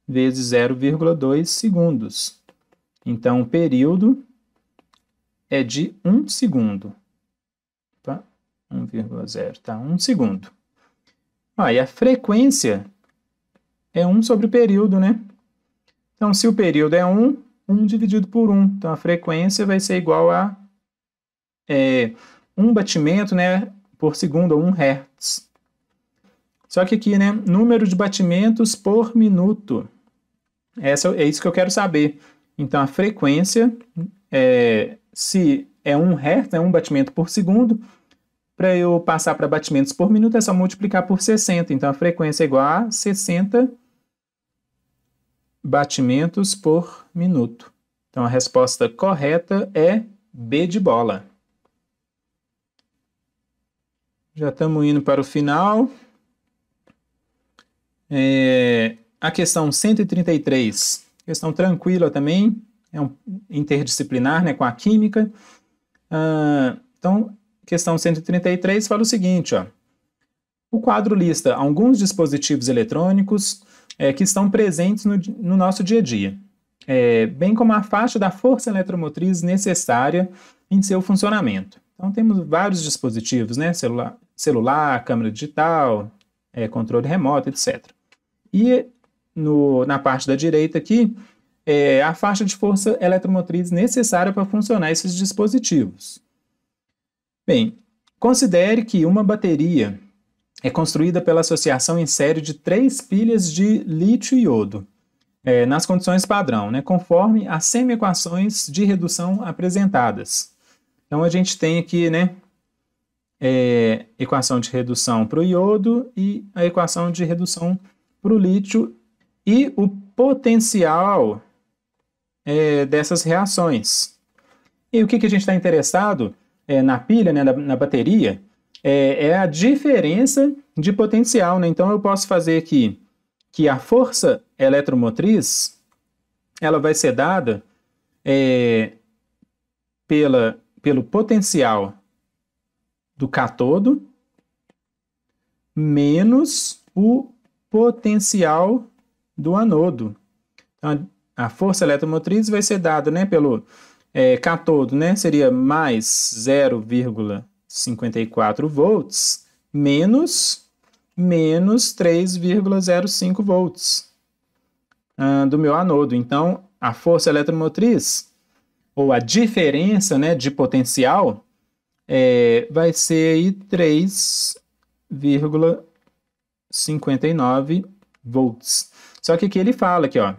vezes 0,2 segundos. Então, o período é de 1 segundo. 1,0, tá? 1 segundo. E a frequência é 1 sobre o período, né? Então, se o período é 1, 1 dividido por 1. Então, a frequência vai ser igual a 1 batimento, né, por segundo, ou 1 Hz. Só que aqui, né, número de batimentos por minuto. É isso que eu quero saber. Então, a frequência, se é 1 Hz, é 1 batimento por segundo, para eu passar para batimentos por minuto, é só multiplicar por 60. Então, a frequência é igual a 60 batimentos por minuto. Então, a resposta correta é B de bola. Já estamos indo para o final. A questão 133, questão tranquila também, é interdisciplinar, né, com a química. Então, questão 133 fala o seguinte, ó. O quadro lista alguns dispositivos eletrônicos que estão presentes no nosso dia a dia, bem como a faixa da força eletromotriz necessária em seu funcionamento. Então, temos vários dispositivos, né? Celular, câmera digital, controle remoto, etc. E na parte da direita aqui, a faixa de força eletromotriz necessária para funcionar esses dispositivos. Bem, considere que uma bateria é construída pela associação em série de 3 pilhas de lítio e iodo, nas condições padrão, né, conforme as semi-equações de redução apresentadas. Então, a gente tem aqui, né, equação de redução para o iodo e a equação de redução para o lítio e o potencial dessas reações. E o que a gente está interessado na pilha, né, na bateria, é a diferença de potencial, né? Então, eu posso fazer aqui que a força eletromotriz ela vai ser dada pelo potencial do cátodo menos o potencial do anodo. Então, a força eletromotriz vai ser dada, né, pelo cátodo, né, seria mais 0,54 volts menos 3,05 volts do meu anodo. Então, a força eletromotriz, ou a diferença, né, de potencial, vai ser aí 3,59 volts. Só que aqui ele fala que, ó,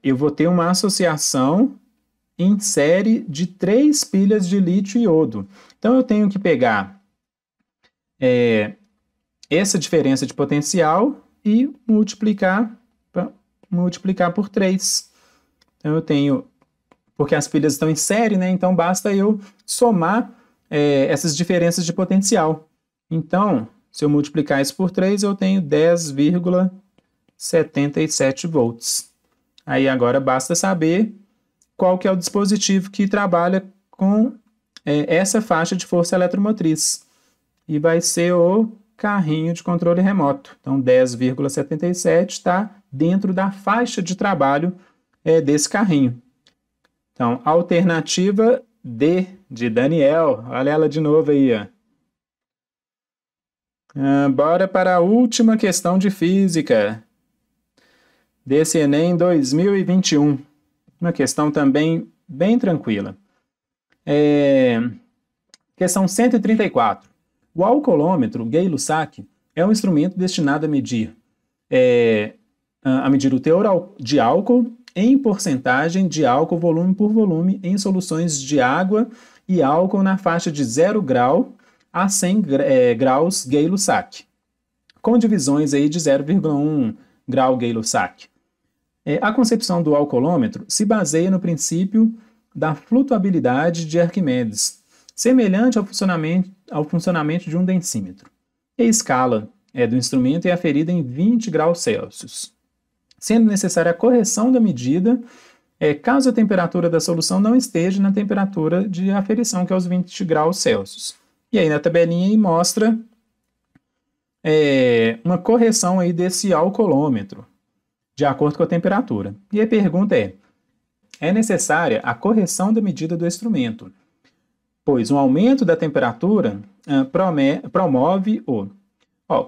eu vou ter uma associação em série de 3 pilhas de lítio e iodo. Então, eu tenho que pegar essa diferença de potencial e multiplicar por 3. Então eu tenho, porque as pilhas estão em série, né? Então basta eu somar essas diferenças de potencial. Então, se eu multiplicar isso por 3, eu tenho 10,77 volts. Aí agora basta saber qual que é o dispositivo que trabalha com essa faixa de força eletromotriz. E vai ser o carrinho de controle remoto. Então, 10,77 está dentro da faixa de trabalho desse carrinho. Então, alternativa D, de Daniel. Olha ela de novo aí, ó. Bora para a última questão de física desse Enem 2021. Uma questão também bem tranquila. Questão 134. O alcoolômetro Gay-Lussac é um instrumento destinado a medir o teor de álcool em porcentagem de álcool volume por volume em soluções de água e álcool na faixa de 0 grau a 100 graus Gay-Lussac, com divisões aí de 0,1 grau Gay-Lussac. A concepção do alcoolômetro se baseia no princípio da flutuabilidade de Arquimedes, semelhante ao funcionamento de um densímetro. A escala do instrumento é aferida em 20 graus Celsius, sendo necessária a correção da medida caso a temperatura da solução não esteja na temperatura de aferição, que é os 20 graus Celsius. E aí na tabelinha aí mostra uma correção aí desse alcoolômetro, de acordo com a temperatura. E a pergunta é necessária a correção da medida do instrumento, pois um aumento da temperatura promove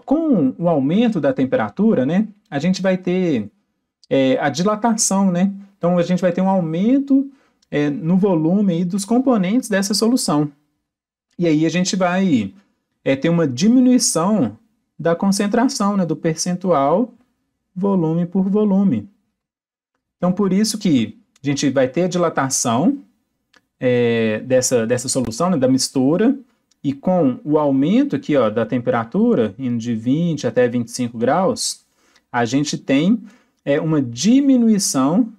com o aumento da temperatura, né, a gente vai ter a dilatação, né? Então a gente vai ter um aumento no volume aí dos componentes dessa solução. E aí a gente vai ter uma diminuição da concentração, né, do percentual volume por volume. Então por isso que a gente vai ter a dilatação dessa solução, né, da mistura, e com o aumento aqui da temperatura, indo de 20 até 25 graus, a gente tem uma diminuição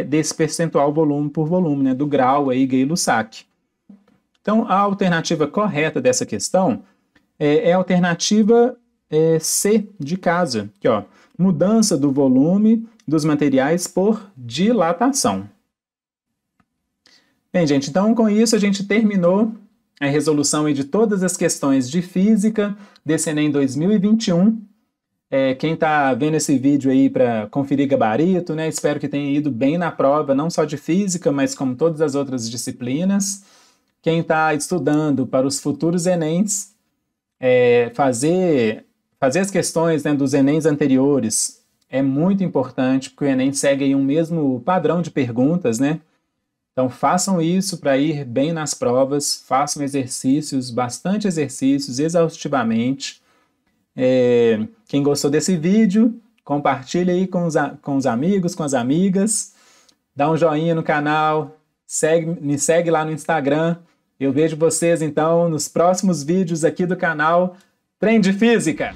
desse percentual volume por volume, né, do grau aí Gay-Lussac. Então, a alternativa correta dessa questão é a alternativa C, de casa, aqui, mudança do volume dos materiais por dilatação. Bem, gente, então com isso a gente terminou a resolução aí de todas as questões de física desse Enem 2021. Quem está vendo esse vídeo aí para conferir gabarito, né? Espero que tenha ido bem na prova, não só de física, mas como todas as outras disciplinas. Quem está estudando para os futuros Enems, fazer as questões, né, dos Enems anteriores é muito importante, porque o Enem segue aí um mesmo padrão de perguntas, né? Então façam isso para ir bem nas provas, façam exercícios, bastante exercícios, exaustivamente. Quem gostou desse vídeo, compartilhe aí com os amigos, com as amigas, dá um joinha no canal, me segue lá no Instagram. Eu vejo vocês então nos próximos vídeos aqui do canal Trem de Física.